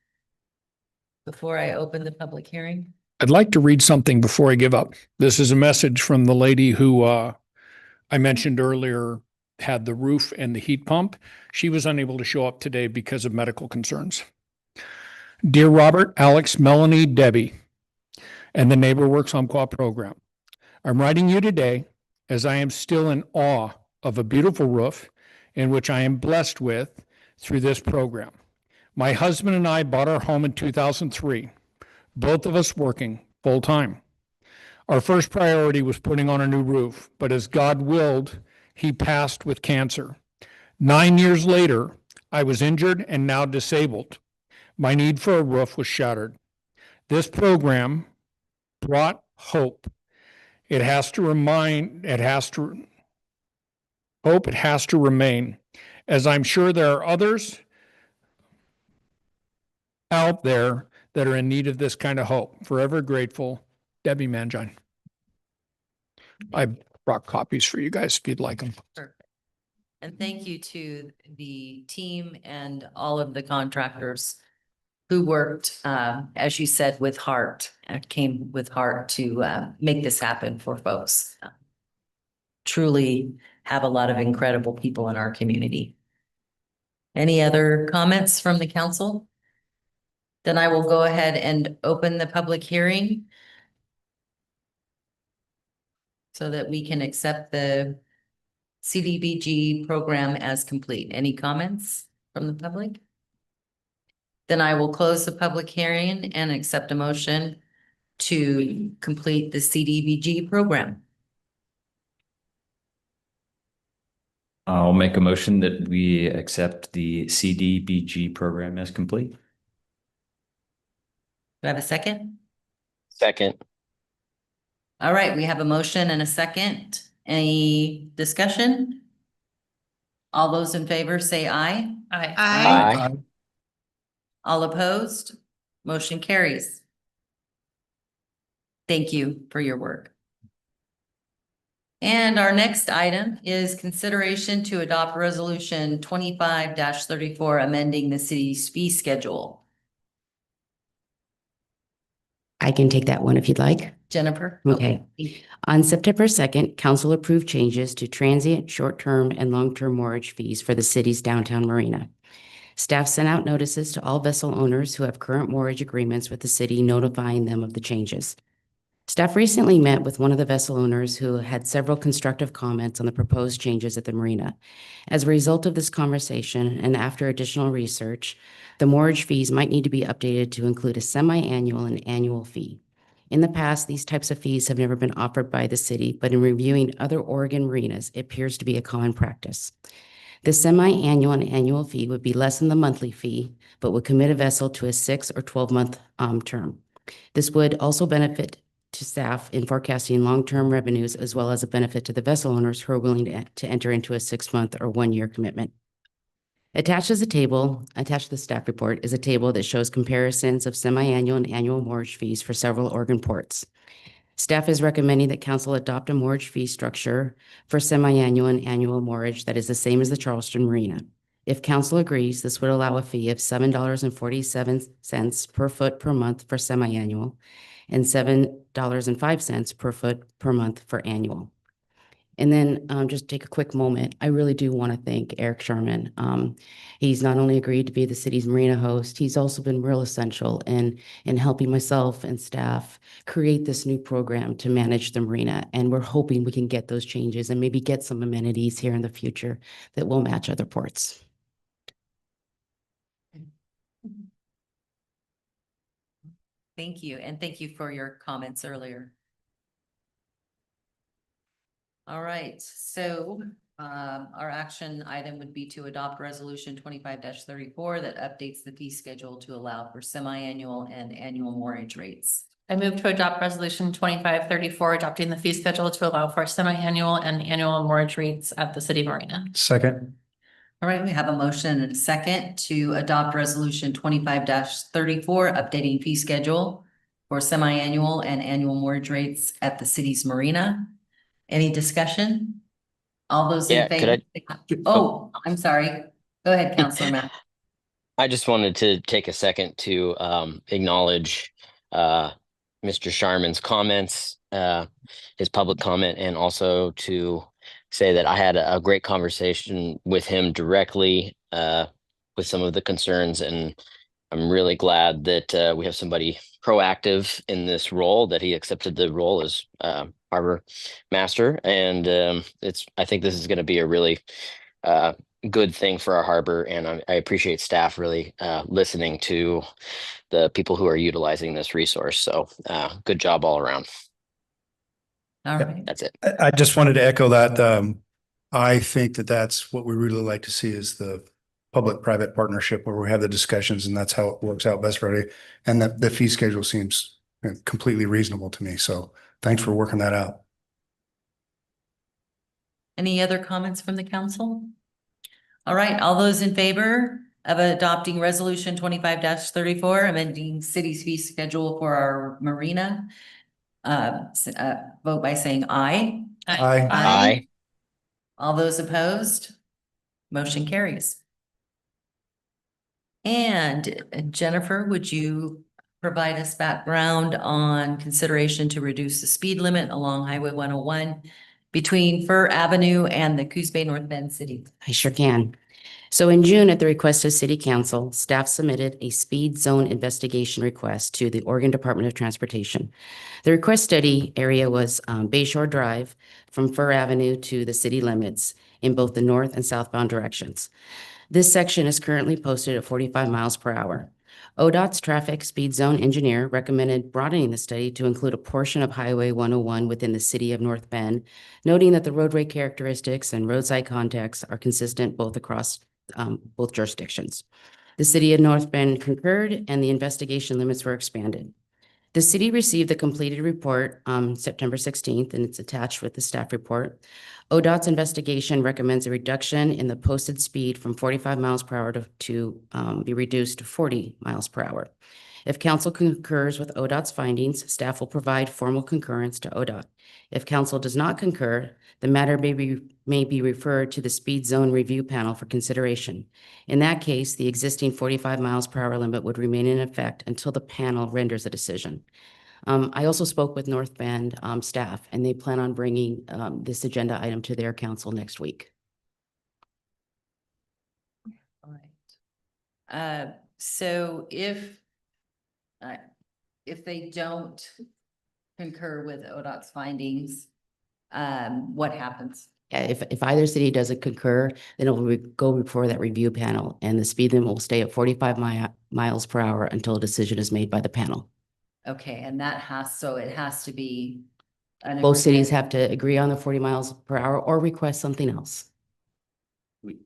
before I open the public hearing? I'd like to read something before I give up. This is a message from the lady who I mentioned earlier had the roof and the heat pump. She was unable to show up today because of medical concerns. Dear Robert, Alex, Melanie, Debbie, and the Neighbor Works Umpqua program. I'm writing you today as I am still in awe of a beautiful roof in which I am blessed with through this program. My husband and I bought our home in 2003, both of us working full time. Our first priority was putting on a new roof, but as God willed, he passed with cancer. 9 years later, I was injured and now disabled. My need for a roof was shattered. This program brought hope. It has to remain, as I'm sure there are others out there that are in need of this kind of hope. Forever grateful, Debbie Mangine. I brought copies for you guys if you'd like them. Perfect. And thank you to the team and all of the contractors who worked, as you said, with heart, came with heart to make this happen for folks. Truly have a lot of incredible people in our community. Any other comments from the council? Then I will go ahead and open the public hearing so that we can accept the CDBG program as complete. Any comments from the public? Then I will close the public hearing and accept a motion to complete the CDBG program. I'll make a motion that we accept the CDBG program as complete. Do I have a second? Second. All right, we have a motion and a second. Any discussion? All those in favor say aye. Aye. Aye. All opposed? Motion carries. Thank you for your work. And our next item is consideration to adopt resolution 25-34, amending the city's fee schedule. I can take that one if you'd like. Jennifer? Okay. On September 2nd, council approved changes to transient, short-term, and long-term mortgage fees for the city's downtown marina. Staff sent out notices to all vessel owners who have current mortgage agreements with the city, notifying them of the changes. Staff recently met with one of the vessel owners who had several constructive comments on the proposed changes at the marina. As a result of this conversation and after additional research, the mortgage fees might need to be updated to include a semi-annual and annual fee. In the past, these types of fees have never been offered by the city, but in reviewing other Oregon marinas, it appears to be a common practice. The semi-annual and annual fee would be less than the monthly fee, but would commit a vessel to a 6 or 12-month term. This would also benefit to staff in forecasting long-term revenues, as well as a benefit to the vessel owners who are willing to enter into a 6-month or 1-year commitment. Attached to the staff report is a table that shows comparisons of semi-annual and annual mortgage fees for several Oregon ports. Staff is recommending that council adopt a mortgage fee structure for semi-annual and annual mortgage that is the same as the Charleston Marina. If council agrees, this would allow a fee of $7.47 per foot per month for semi-annual and $7.05 per foot per month for annual. And then just take a quick moment. I really do want to thank Eric Sherman. He's not only agreed to be the city's marina host, he's also been real essential in helping myself and staff create this new program to manage the marina. And we're hoping we can get those changes and maybe get some amenities here in the future that will match other ports. Thank you, and thank you for your comments earlier. All right, so our action item would be to adopt resolution 25-34 that updates the fee schedule to allow for semi-annual and annual mortgage rates. I move to adopt resolution 25-34, adopting the fee schedule to allow for semi-annual and annual mortgage rates at the city marina. Second. All right, we have a motion and a second to adopt resolution 25-34, updating fee schedule for semi-annual and annual mortgage rates at the city's marina. Any discussion? All those in Yeah, could favor? Oh, I'm sorry. Go ahead, Counselor Matt. I just wanted to take a second to acknowledge Mr. Sharman's comments, his public comment, and also to say that I had a great conversation with him directly with some of the concerns, and I'm really glad that we have somebody proactive in this role, that he accepted the role as harbor master, and I think this is going to be a really good thing for our harbor, and I appreciate staff really listening to the people who are utilizing this resource. So good job all around. All right. That's it. I just wanted to echo that. I think that that's what we really like to see is the public-private partnership where we have the discussions, and that's how it works out best for everybody. And that the fee schedule seems completely reasonable to me. So thanks for working that out. Any other comments from the council? All right, all those in favor of adopting resolution 25-34, amending city's fee schedule for our marina, vote by saying aye. Aye. Aye. All those opposed? Motion carries. And Jennifer, would you provide us background on consideration to reduce the speed limit along Highway 101 between Fir Avenue and the Coos Bay North Bend City? I sure can. So in June, at the request of City Council, staff submitted a speed zone investigation request to the Oregon Department of Transportation. The request study area was Bayshore Drive from Fir Avenue to the city limits in both the north and southbound directions. This section is currently posted at 45 miles per hour. ODOT's traffic speed zone engineer recommended broadening the study to include a portion of Highway 101 within the city of North Bend, noting that the roadway characteristics and roadside contexts are consistent both across both jurisdictions. The city of North Bend concurred, and the investigation limits were expanded. The city received the completed report on September 16th, and it's attached with the staff report. ODOT's investigation recommends a reduction in the posted speed from 45 miles per hour to be reduced to 40 miles per hour. If council concurs with ODOT's findings, staff will provide formal concurrence to ODOT. If council does not concur, the matter may be referred to the Speed Zone Review Panel for consideration. In that case, the existing 45 miles per hour limit would remain in effect until the panel renders a decision. I also spoke with North Bend staff, and they plan on bringing this agenda item to their council next week. All right. So if they don't concur with ODOT's findings, what happens? If either city doesn't concur, then it will go before that review panel, and the speed limit will stay at 45 miles per hour until a decision is made by the panel. Okay, and it has to be. Both cities have to agree on the 40 miles per hour or request something else.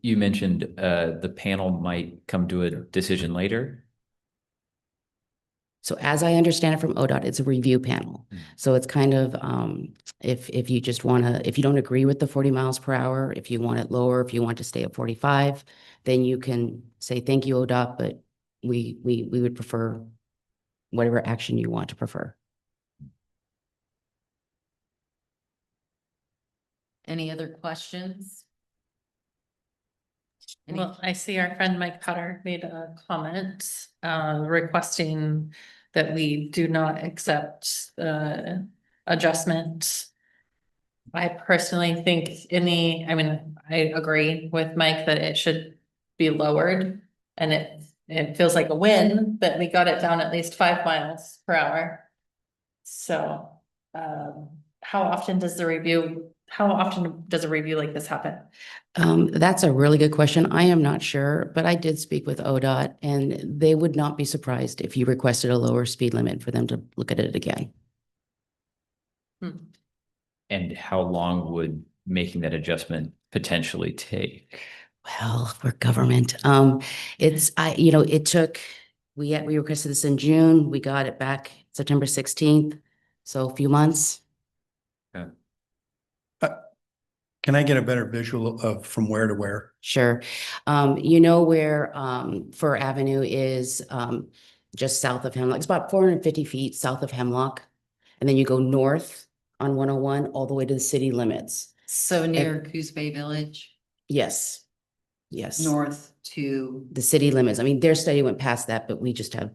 You mentioned the panel might come to a decision later. So as I understand it from ODOT, it's a review panel. So it's kind of, if you just want to, if you don't agree with the 40 miles per hour, if you want it lower, if you want to stay at 45, then you can say, thank you, ODOT, but we would prefer whatever action you want to prefer. Any other questions? Well, I see our friend Mike Potter made a comment requesting that we do not accept adjustment. I personally think I agree with Mike that it should be lowered, and it feels like a win, but we got it down at least 5 miles per hour. So how often does a review like this happen? That's a really good question. I am not sure, but I did speak with ODOT, and they would not be surprised if you requested a lower speed limit for them to look at it again. And how long would making that adjustment potentially take? Well, for government, it took, we requested this in June, we got it back September 16th, so a few months. Okay. Can I get a better visual of from where to where? Sure. You know where Fir Avenue is just south of Hemlock. It's about 450 feet south of Hemlock. And then you go north on 101 all the way to the city limits. So near Coos Bay Village, Yes. Yes. north to, The city limits. I mean, their study went past that, but we just have,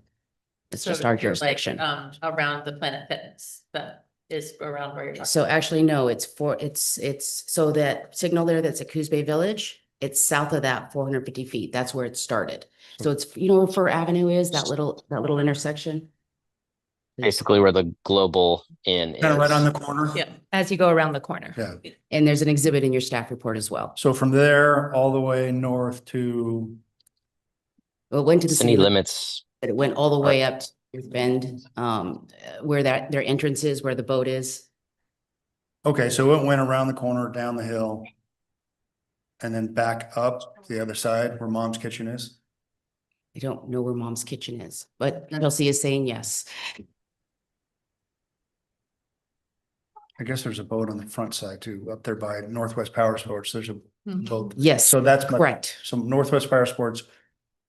that's So just our you're like, jurisdiction. around the Planet Fitness, that is around where you're talking. So actually, no, it's so that signal there that's at Coos Bay Village, it's south of that 450 feet. That's where it started. So it's, you know, where Fur Avenue is, that little intersection. Basically where the Global Inn is. Kind of right on the corner. Yeah. As you go around the corner. Yeah. And there's an exhibit in your staff report as well. So from there all the way north to, Well, it went to the City city limits. but it went all the way up to North Bend, where their entrance is, where the boat is. okay, so it went around the corner, down the hill. And then back up the other side where Mom's Kitchen is. I don't know where Mom's Kitchen is, but Chelsea is saying yes. I guess there's a boat on the front side too, up there by Northwest Power Sports. There's a boat. Yes, So that's correct, So Northwest Power Sports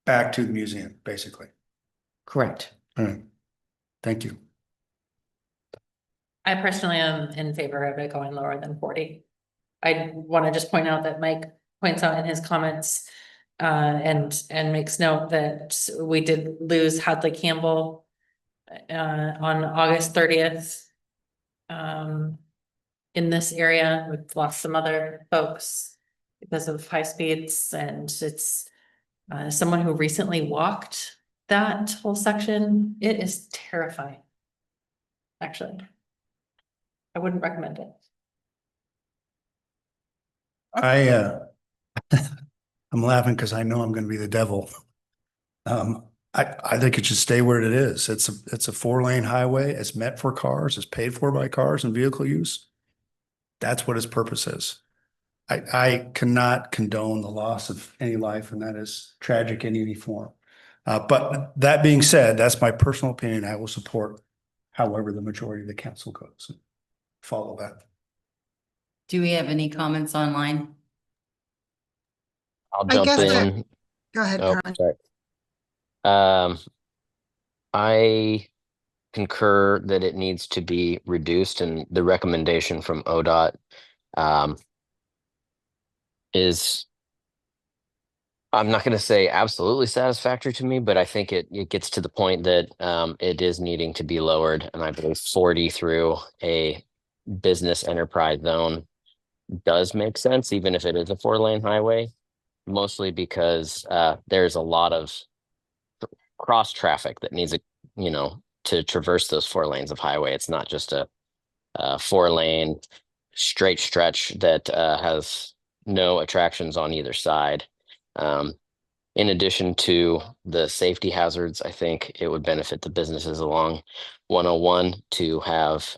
back to the museum, basically. correct. All right. Thank you. I personally am in favor of it going lower than 40. I want to just point out that Mike points out in his comments and makes note that we did lose Hadley Campbell on August 30th. In this area, we've lost some other folks because of high speeds, and it's someone who recently walked that whole section. It is terrifying. Actually, I wouldn't recommend it. I'm laughing because I know I'm going to be the devil. I think it should stay where it is. It's a 4-lane highway. It's meant for cars. It's paid for by cars and vehicle use. That's what its purpose is. I cannot condone the loss of any life, and that is tragic in any form. But that being said, that's my personal opinion. I will support however the majority of the council goes. Follow that. do we have any comments online? I'll I jump guess in. Go ahead, Oh, Karen. sorry. I concur that it needs to be reduced, and the recommendation from ODOT is, I'm not going to say absolutely satisfactory to me, but I think it gets to the point that it is needing to be lowered. And I believe 40 through a business enterprise zone does make sense, even if it is a 4-lane highway, mostly because there's a lot of cross traffic that needs to traverse those 4 lanes of highway. It's not just a 4-lane straight stretch that has no attractions on either side. In addition to the safety hazards, I think it would benefit the businesses along 101 to have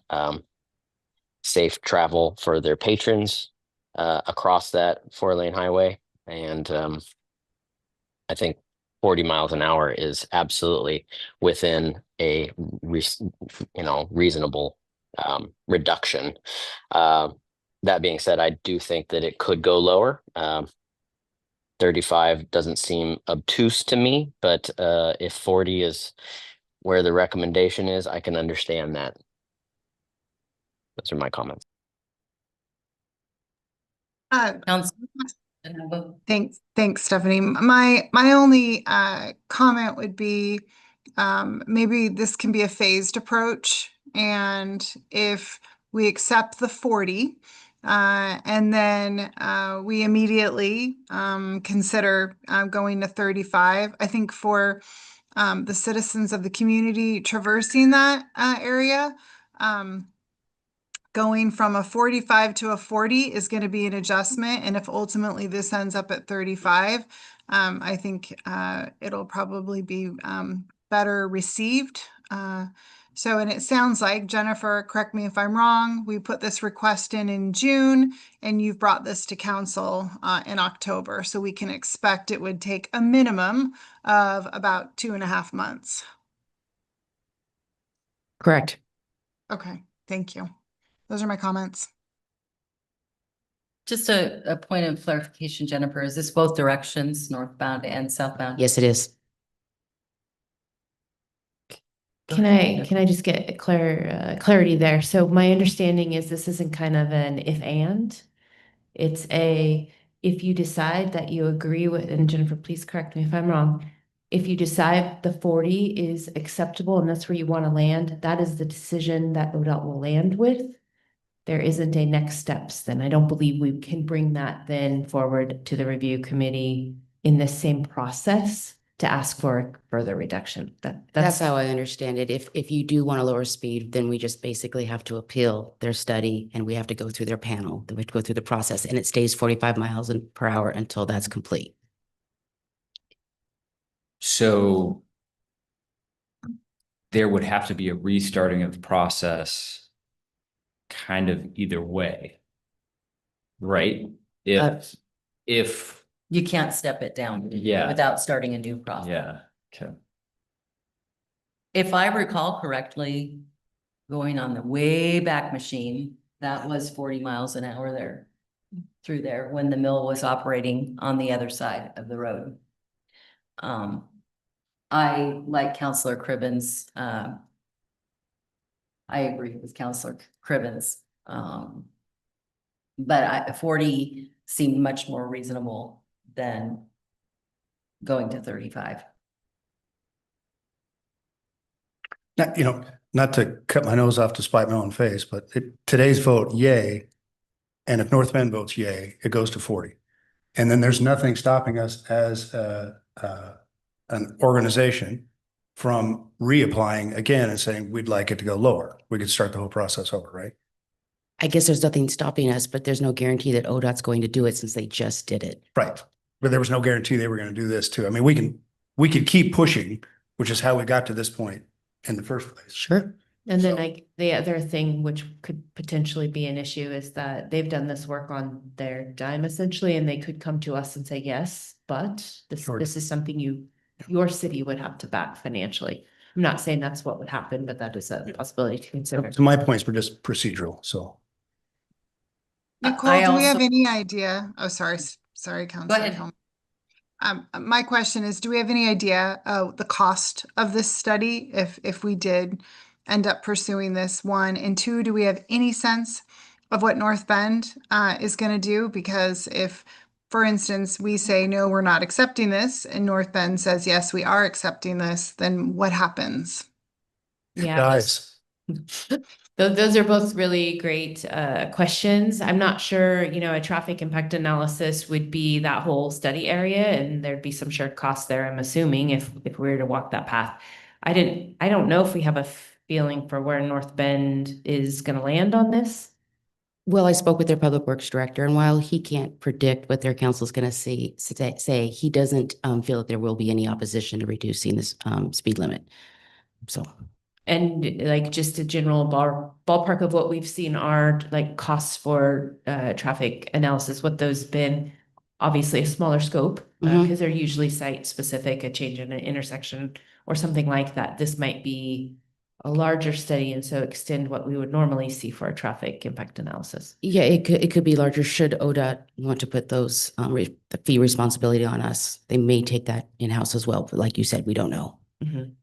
safe travel for their patrons across that 4-lane highway. And I think 40 miles an hour is absolutely within a reasonable reduction. That being said, I do think that it could go lower. 35 doesn't seem obtuse to me, but if 40 is where the recommendation is, I can understand that. Those are my comments. Council? Thanks, Stephanie. My only comment would be maybe this can be a phased approach, and if we accept the 40 and then we immediately consider going to 35, I think for the citizens of the community traversing that area, going from a 45 to a 40 is going to be an adjustment. And if ultimately this ends up at 35, I think it'll probably be better received. And it sounds like, Jennifer, correct me if I'm wrong, we put this request in June, and you've brought this to council in October. So we can expect it would take a minimum of about 2.5 months. Correct. Okay, thank you. Those are my comments. Just a point of clarification, Jennifer, is this both directions, northbound and southbound? Yes, it is. Can I just get clarity there? So my understanding is this isn't kind of an if and. It's if you decide that you agree with, and Jennifer, please correct me if I'm wrong. If you decide the 40 is acceptable and that's where you want to land, that is the decision that ODOT will land with. There isn't a next steps, then I don't believe we can bring that then forward to the review committee in the same process to ask for a further reduction. That's how I understand it. If you do want to lower speed, then we just basically have to appeal their study and we have to go through their panel. Then we have to go through the process and it stays 45 miles per hour until that's complete. So there would have to be a restarting of the process kind of either way, right? If You can't step it down. Yeah. Without starting a new process. yeah, okay. If I recall correctly, going on the way back machine, that was 40 miles an hour there, through there, when the mill was operating on the other side of the road. I like Counselor Cribbins. I agree with Counselor Cribbins. But 40 seemed much more reasonable than going to 35. Not, not to cut my nose off to spite my own face, but today's vote, yay. And if North Bend votes yay, it goes to 40. And then there's nothing stopping us as an organization from reapplying again and saying, we'd like it to go lower. We could start the whole process over, right? I guess there's nothing stopping us, but there's no guarantee that ODOT's going to do it since they just did it. Right. But there was no guarantee they were going to do this too. I mean, we could keep pushing, which is how we got to this point in the first place. Sure. And then the other thing which could potentially be an issue is that they've done this work on their dime essentially, and they could come to us and say, yes, but this is something your city would have to back financially. I'm not saying that's what would happen, but that is a possibility to consider. So my points were just procedural, so. Nicole, do we have any idea? Oh, sorry, Councilor. ahead. Hillman. My question is, do we have any idea of the cost of this study if we did end up pursuing this, one? And two, do we have any sense of what North Bend is going to do? Because if, for instance, we say, no, we're not accepting this, and North Bend says, yes, we are accepting this, then what happens? Yeah. Guys. Those are both really great questions. I'm not sure, a traffic impact analysis would be that whole study area, and there'd be some shared costs there, I'm assuming, if we were to walk that path. I don't know if we have a feeling for where North Bend is going to land on this. Well, I spoke with their public works director, and while he can't predict what their council is going to say, he doesn't feel that there will be any opposition to reducing this speed limit. So. And just a general ballpark of what we've seen are costs for traffic analysis, what those been, obviously a smaller scope because they're usually site specific, a change in an intersection or something like that. This might be a larger study and so extend what we would normally see for a traffic impact analysis. Yeah, it could be larger should ODOT want to put those the fee responsibility on us. They may take that in-house as well, but like you said, we don't know. Mm-hmm.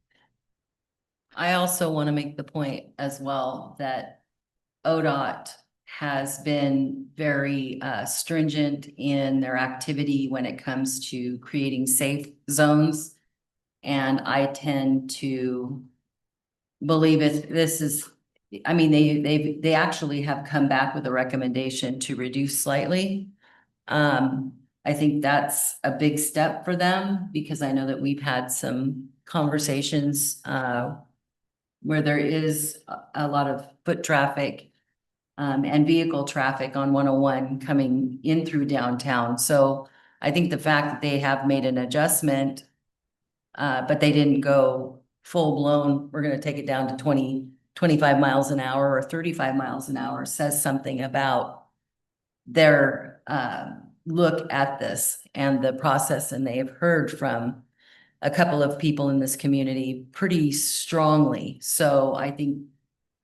I also want to make the point as well that ODOT has been very stringent in their activity when it comes to creating safe zones. And I tend to believe they actually have come back with a recommendation to reduce slightly. I think that's a big step for them because I know that we've had some conversations where there is a lot of foot traffic and vehicle traffic on 101 coming in through downtown. So I think the fact that they have made an adjustment, but they didn't go full blown, we're going to take it down to 25 miles an hour or 35 miles an hour, says something about their look at this and the process. And they have heard from a couple of people in this community pretty strongly. So I think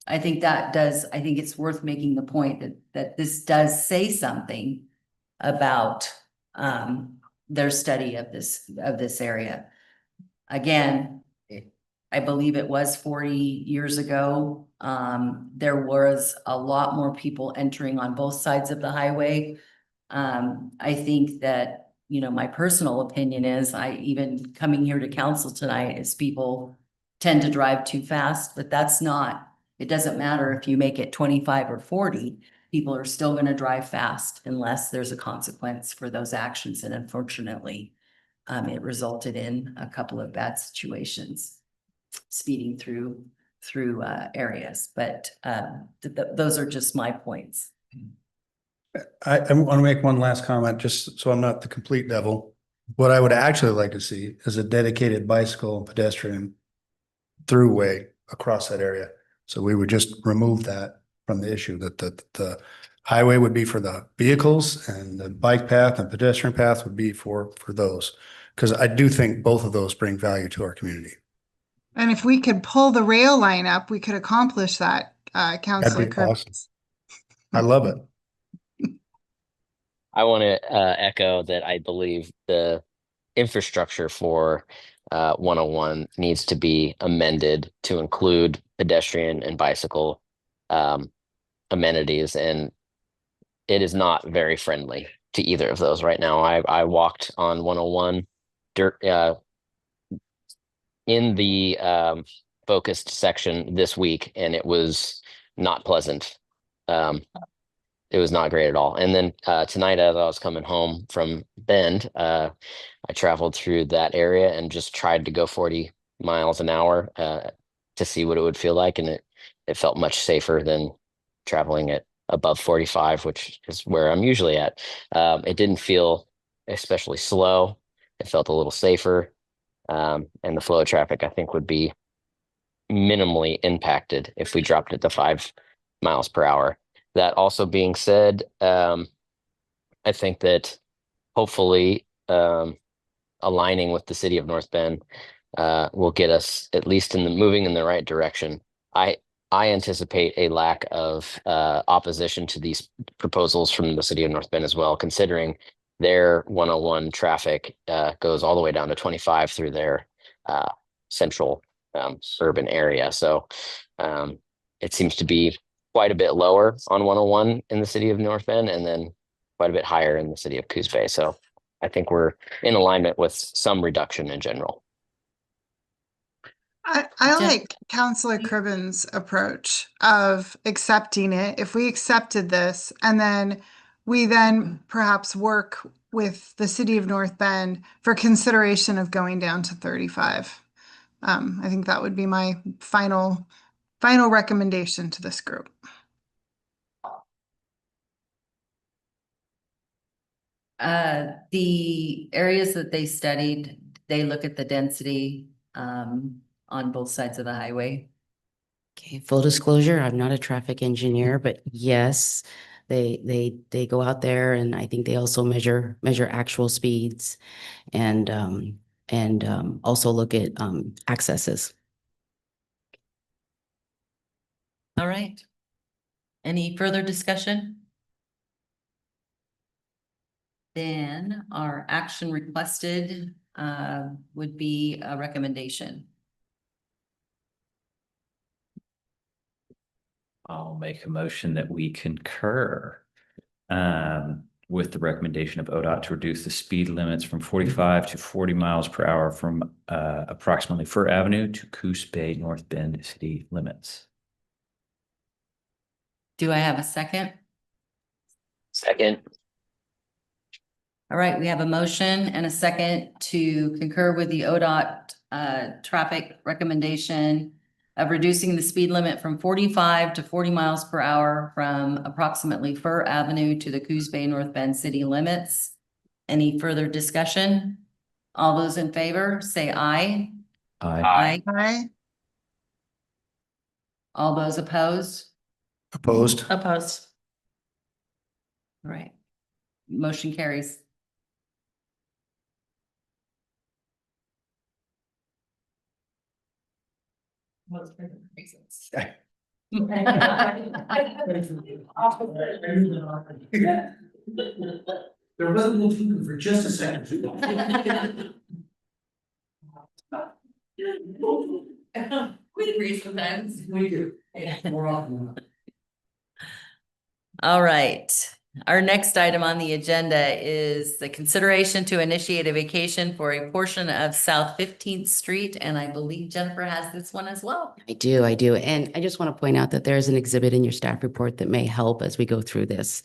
it's worth making the point that this does say something about their study of this area. Again, I believe it was 40 years ago. There was a lot more people entering on both sides of the highway. I think that, you know, my personal opinion is even coming here to council tonight is people tend to drive too fast, but it doesn't matter if you make it 25 or 40, people are still going to drive fast unless there's a consequence for those actions. And unfortunately, it resulted in a couple of bad situations, speeding through areas, but those are just my points. I want to make one last comment, just so I'm not the complete devil. What I would actually like to see is a dedicated bicycle and pedestrian throughway across that area. So we would just remove that from the issue, that the highway would be for the vehicles and the bike path and pedestrian path would be for those. Because I do think both of those bring value to our community. And if we could pull the rail line up, we could accomplish that, That'd Councillor be awesome. Cribbins. I love it. I want to echo that I believe the infrastructure for 101 needs to be amended to include pedestrian and bicycle amenities, and it is not very friendly to either of those right now. I walked on 101 in the focused section this week, and it was not pleasant. It was not great at all. And then tonight, as I was coming home from Bend, I traveled through that area and just tried to go 40 miles an hour to see what it would feel like. And it felt much safer than traveling at above 45, which is where I'm usually at. It didn't feel especially slow. It felt a little safer. And the flow of traffic, I think, would be minimally impacted if we dropped it to 5 miles per hour. That also being said, I think that hopefully aligning with the city of North Bend will get us at least moving in the right direction. I anticipate a lack of opposition to these proposals from the city of North Bend as well, considering their 101 traffic goes all the way down to 25 through their central urban area. So it seems to be quite a bit lower on 101 in the city of North Bend, and then quite a bit higher in the city of Coos Bay. So I think we're in alignment with some reduction in general. I like Councillor Cribbins' approach of accepting it. If we accepted this and then we perhaps work with the city of North Bend for consideration of going down to 35. I think that would be my final recommendation to this group. The areas that they studied, they look at the density on both sides of the highway. Okay, full disclosure, I'm not a traffic engineer, but yes, they go out there, and I think they also measure actual speeds and also look at accesses. All right. Any further discussion? Then our action requested would be a recommendation. I'll make a motion that we concur with the recommendation of ODOT to reduce the speed limits from 45 to 40 miles per hour from approximately Fur Avenue to Coos Bay, North Bend city limits. Do I have a second? Second. All right, we have a motion and a second to concur with the ODOT traffic recommendation of reducing the speed limit from 45 to 40 miles per hour from approximately Fur Avenue to the Coos Bay, North Bend city limits. Any further discussion? All those in favor, say aye. Aye. Aye. All those opposed? Opposed? Opposed. All right. Motion carries. Reasons. There wasn't no food for just a second. We agree sometimes. We do. More often. All right. Our next item on the agenda is the consideration to initiate a vacation for a portion of South 15th Street. And I believe Jennifer has this one as well. I do. And I just want to point out that there's an exhibit in your staff report that may help as we go through this.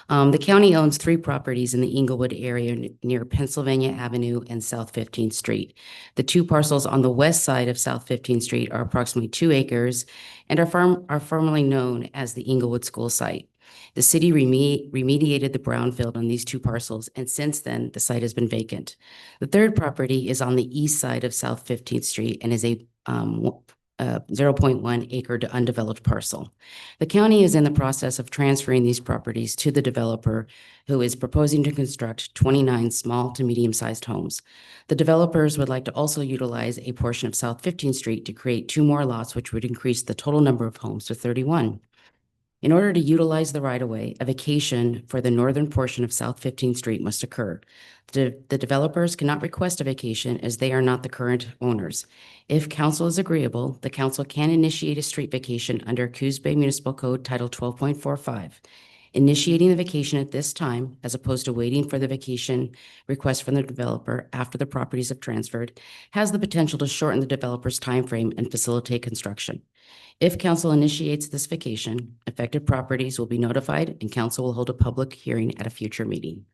The county owns 3 properties in the Inglewood area near Pennsylvania Avenue and South 15th Street. The 2 parcels on the west side of South 15th Street are approximately 2 acres and are formerly known as the Inglewood School Site. The city remediated the brownfield on these 2 parcels, and since then, the site has been vacant. The 3rd property is on the east side of South 15th Street and is a 0.1 acre to undeveloped parcel. The county is in the process of transferring these properties to the developer who is proposing to construct 29 small to medium-sized homes. The developers would like to also utilize a portion of South 15th Street to create 2 more lots, which would increase the total number of homes to 31. In order to utilize the right-of-way, a vacation for the northern portion of South 15th Street must occur. The developers cannot request a vacation as they are not the current owners. If council is agreeable, the council can initiate a street vacation under Coos Bay Municipal Code Title 12.45. Initiating the vacation at this time, as opposed to waiting for the vacation request from the developer after the properties have transferred, has the potential to shorten the developer's timeframe and facilitate construction. If council initiates this vacation, affected properties will be notified and council will hold a public hearing at a future meeting.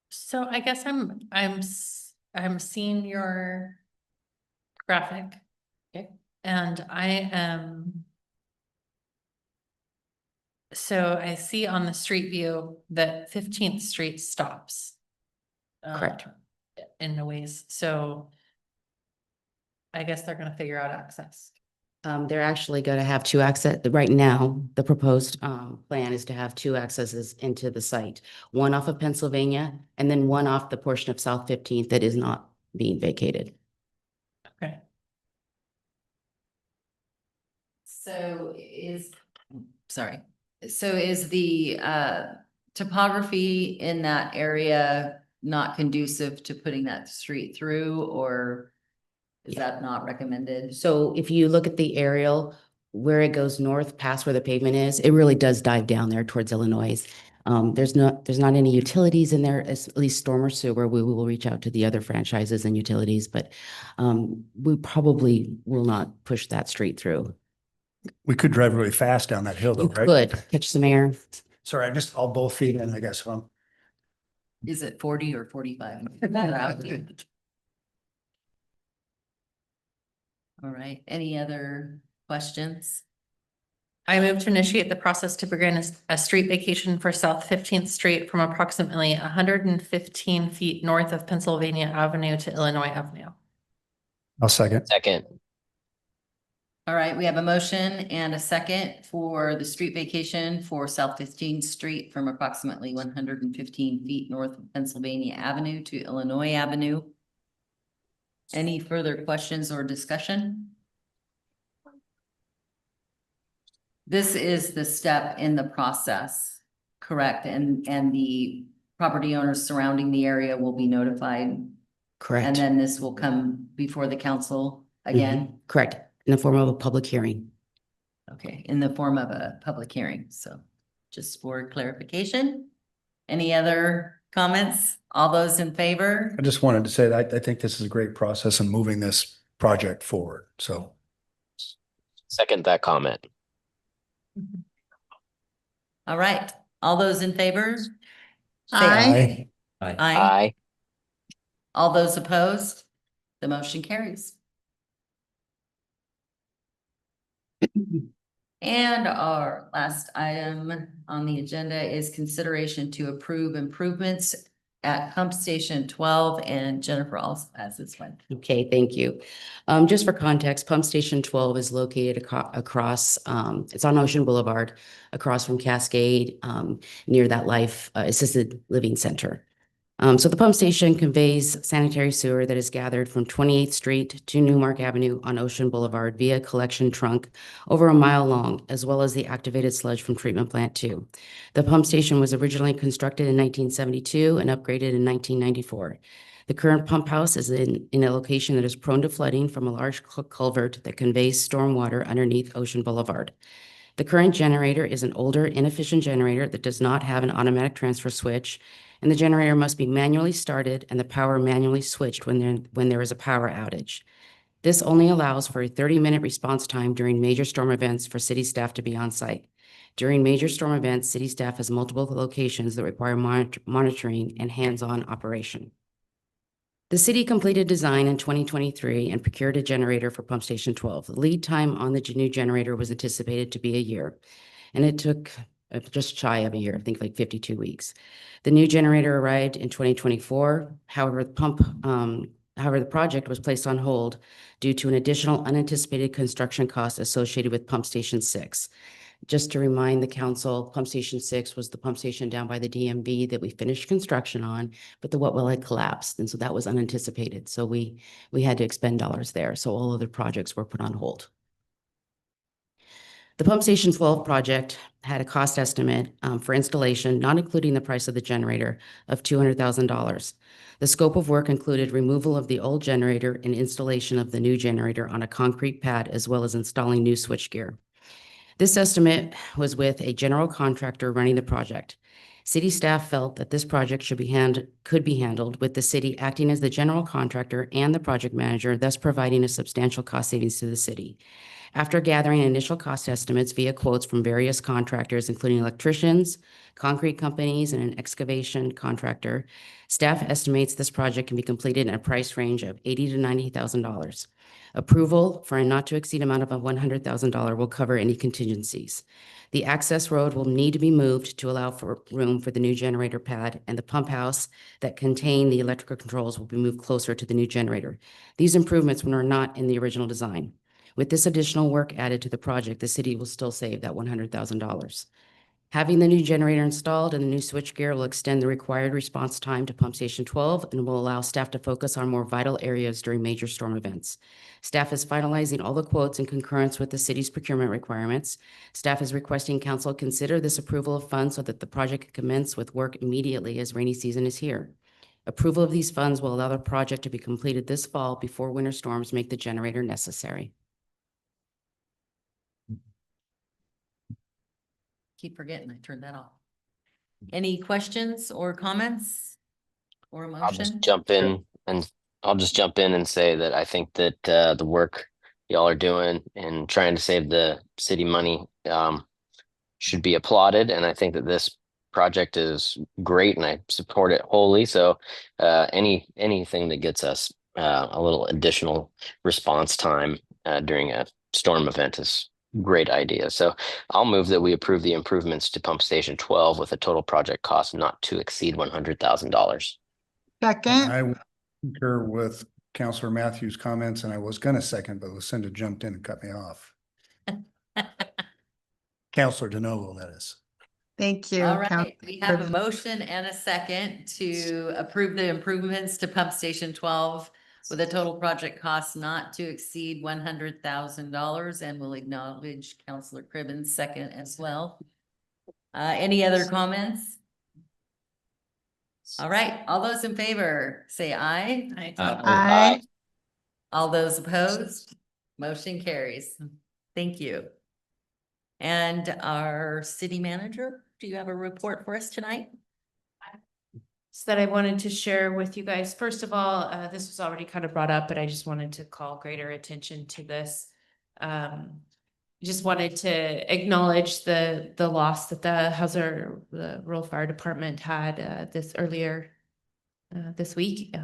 So I guess I'm seeing your graphic. Okay. And I am. So I see on the street view that 15th Street stops. Correct. In a ways, so. I guess they're gonna figure out access. They're actually going to have 2 access. Right now, the proposed plan is to have 2 accesses into the site. One off of Pennsylvania and then one off the portion of South 15th that is not being vacated. Okay. So is the topography in that area not conducive to putting that street through, or is that not recommended? So if you look at the aerial, where it goes north past where the pavement is, it really does dive down there towards Illinois. There's not any utilities in there, at least storm or sewer. We will reach out to the other franchises and utilities, but we probably will not push that street through. We could drive really fast down that hill though, You right? could catch some air. Sorry, I'll both feet in, I guess. Is it 40 or 45? All right, any other questions? I move to initiate the process to begin a street vacation for South 15th Street from approximately 115 feet north of Pennsylvania Avenue to Illinois Avenue. I'll second. Second. All right, we have a motion and a second for the street vacation for South 15th Street from approximately 115 feet north of Pennsylvania Avenue to Illinois Avenue. Any further questions or discussion? This is the step in the process, correct? And the property owners surrounding the area will be notified. Correct. And then this will come before the council again? Correct. In the form of a public hearing. Okay, in the form of a public hearing. So just for clarification, any other comments? All those in favor? I just wanted to say that I think this is a great process in moving this project forward. So Second that comment. All right, all those in favor? Say Aye. Aye. Aye. All those opposed? The motion carries. And our last item on the agenda is consideration to approve improvements at Pump Station 12, and Jennifer also has this one. Okay, thank you. Just for context, Pump Station 12 is located across, it's on Ocean Boulevard, across from Cascade, near that Life Assisted Living Center. So the pump station conveys sanitary sewer that is gathered from 28th Street to Newmark Avenue on Ocean Boulevard via collection trunk over a mile long, as well as the activated sludge from treatment plant 2. The pump station was originally constructed in 1972 and upgraded in 1994. The current pump house is in a location that is prone to flooding from a large culvert that conveys stormwater underneath Ocean Boulevard. The current generator is an older, inefficient generator that does not have an automatic transfer switch, and the generator must be manually started and the power manually switched when there is a power outage. This only allows for a 30-minute response time during major storm events for city staff to be on site. During major storm events, city staff has multiple locations that require monitoring and hands-on operation. The city completed design in 2023 and procured a generator for Pump Station 12. The lead time on the new generator was anticipated to be a year, and it took just shy of a year, I think like 52 weeks. The new generator arrived in 2024. However, the project was placed on hold due to an additional unanticipated construction cost associated with Pump Station 6. Just to remind the council, Pump Station 6 was the pump station down by the DMV that we finished construction on, but the wet well had collapsed, and so that was unanticipated. So we had to expend dollars there. So all other projects were put on hold. The Pump Station 12 project had a cost estimate for installation, not including the price of the generator, of $200,000. The scope of work included removal of the old generator and installation of the new generator on a concrete pad, as well as installing new switchgear. This estimate was with a general contractor running the project. City staff felt that this project could be handled with the city acting as the general contractor and the project manager, thus providing a substantial cost savings to the city. After gathering initial cost estimates via quotes from various contractors, including electricians, concrete companies, and an excavation contractor, staff estimates this project can be completed in a price range of $80,000 to $90,000. Approval for a not to exceed amount of $100,000 will cover any contingencies. The access road will need to be moved to allow for room for the new generator pad, and the pump house that contain the electrical controls will be moved closer to the new generator. These improvements were not in the original design. With this additional work added to the project, the city will still save that $100,000. Having the new generator installed and the new switchgear will extend the required response time to Pump Station 12 and will allow staff to focus on more vital areas during major storm events. Staff is finalizing all the quotes in concurrence with the city's procurement requirements. Staff is requesting council consider this approval of funds so that the project can commence with work immediately as rainy season is here. Approval of these funds will allow the project to be completed this fall before winter storms make the generator necessary. Keep forgetting I turned that off. Any questions or comments or a I'll just motion? jump in and say that I think that the work y'all are doing and trying to save the city money should be applauded. And I think that this project is great and I support it wholly. So anything that gets us a little additional response time during a storm event is great idea. So I'll move that we approve the improvements to Pump Station 12 with a total project cost not to exceed $100,000. Second. I concur with Councilor Matthews' comments, and I was going to second, but Lucinda jumped in and cut me off. Councilor DeNovo, that is. Thank you. All right, we have a motion and a second to approve the improvements to Pump Station 12 with a total project cost not to exceed $100,000, and we'll acknowledge Councilor Cribben's second as well. Any other comments? All right, all those in favor, say aye. Aye. All those opposed, motion carries. Thank you. And our city manager, do you have a report for us tonight? That I wanted to share with you guys. First of all, this was already kind of brought up, but I just wanted to call greater attention to this. Just wanted to acknowledge the loss that the rural fire department had this earlier this week.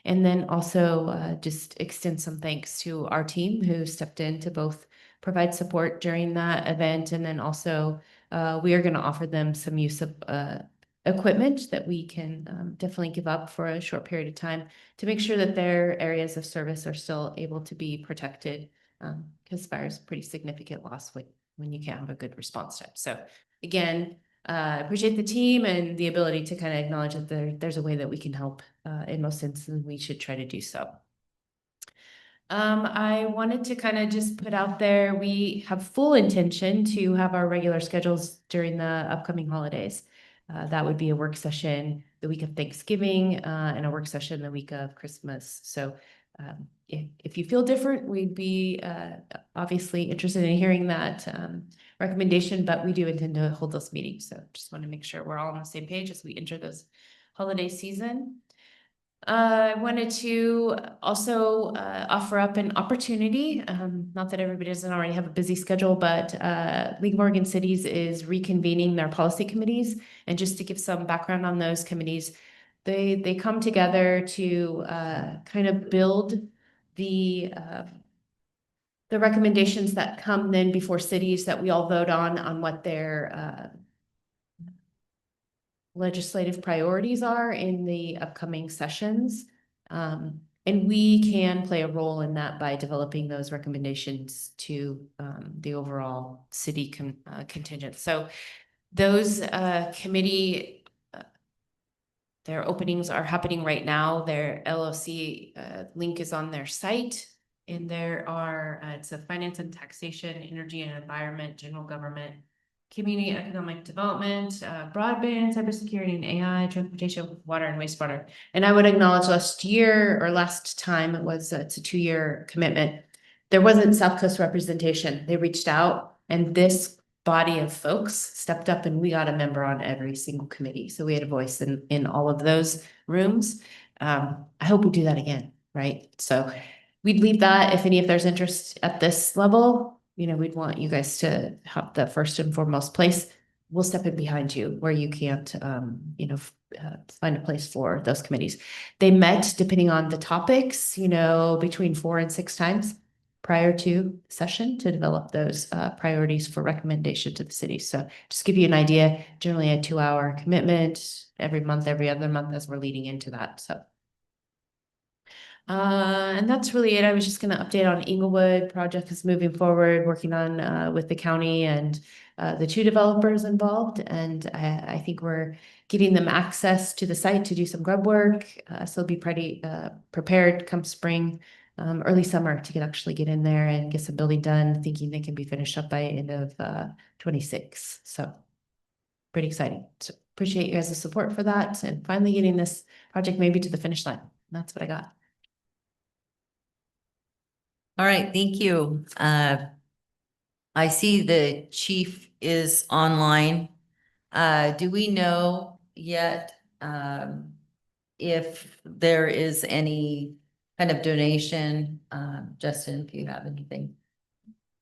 And then also just extend some thanks to our team who stepped in to both provide support during that event. And then also we are going to offer them some use of equipment that we can definitely give up for a short period of time to make sure that their areas of service are still able to be protected, because fire is a pretty significant loss when you can't have a good response time. So again, appreciate the team and the ability to kind of acknowledge that there's a way that we can help. In most instances, we should try to do so. I wanted to kind of just put out there, we have full intention to have our regular schedules during the upcoming holidays. That would be a work session the week of Thanksgiving, and a work session the week of Christmas. So if you feel different, we'd be obviously interested in hearing that recommendation, but we do intend to hold those meetings. So just want to make sure we're all on the same page as we enter those holiday season. I wanted to also offer up an opportunity, not that everybody doesn't already have a busy schedule, but League of Oregon Cities is reconvening their policy committees. And just to give some background on those committees, they come together to kind of build the recommendations that come then before cities that we all vote on what their legislative priorities are in the upcoming sessions. And we can play a role in that by developing those recommendations to the overall city contingent. So those committee, their openings are happening right now. Their LOC link is on their site. And there are, it's a finance and taxation, energy and environment, general government, community economic development, broadband, cybersecurity, and AI, transportation, water, and wastewater. And I would acknowledge last time it's a 2-year commitment. There wasn't South Coast representation. They reached out, and this body of folks stepped up, and we got a member on every single committee. So we had a voice in all of those rooms. I hope we do that again, right? So we'd leave that if there's interest at this level. We'd want you guys to have the first and foremost place. We'll step in behind you where you can't, find a place for those committees. They met, depending on the topics, between 4 and 6 times prior to session to develop those priorities for recommendation to the city. So just give you an idea, generally a 2-hour commitment every month, every other month as we're leading into that. So. And that's really it. I was just going to update on Inglewood. Project is moving forward, working on with the county and the 2 developers involved. And I think we're giving them access to the site to do some grub work. So they'll be pretty prepared come spring, early summer to actually get in there and get some building done, thinking they can be finished up by end of 26. So pretty exciting. So appreciate you guys' support for that and finally getting this project maybe to the finish line. That's what I got. All right, thank you. I see the chief is online. Do we know yet if there is any kind of donation? Justin, if you have anything.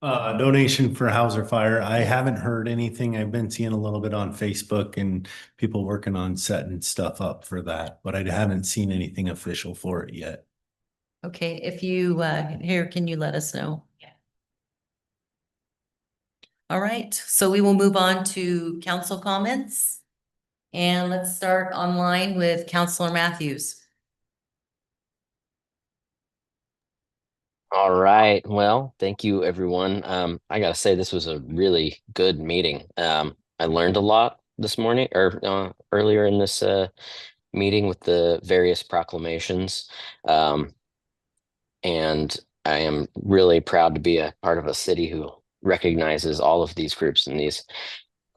Donation for Hauser Fire. I haven't heard anything. I've been seeing a little bit on Facebook and people working on setting stuff up for that, but I haven't seen anything official for it yet. Okay, if you here, can you let us know? Yeah. All right, so we will move on to council comments. And let's start online with Councilor Matthews. All right. Well, thank you, everyone. I gotta say this was a really good meeting. I learned a lot this morning or earlier in this meeting with the various proclamations. And I am really proud to be a part of a city who recognizes all of these groups and these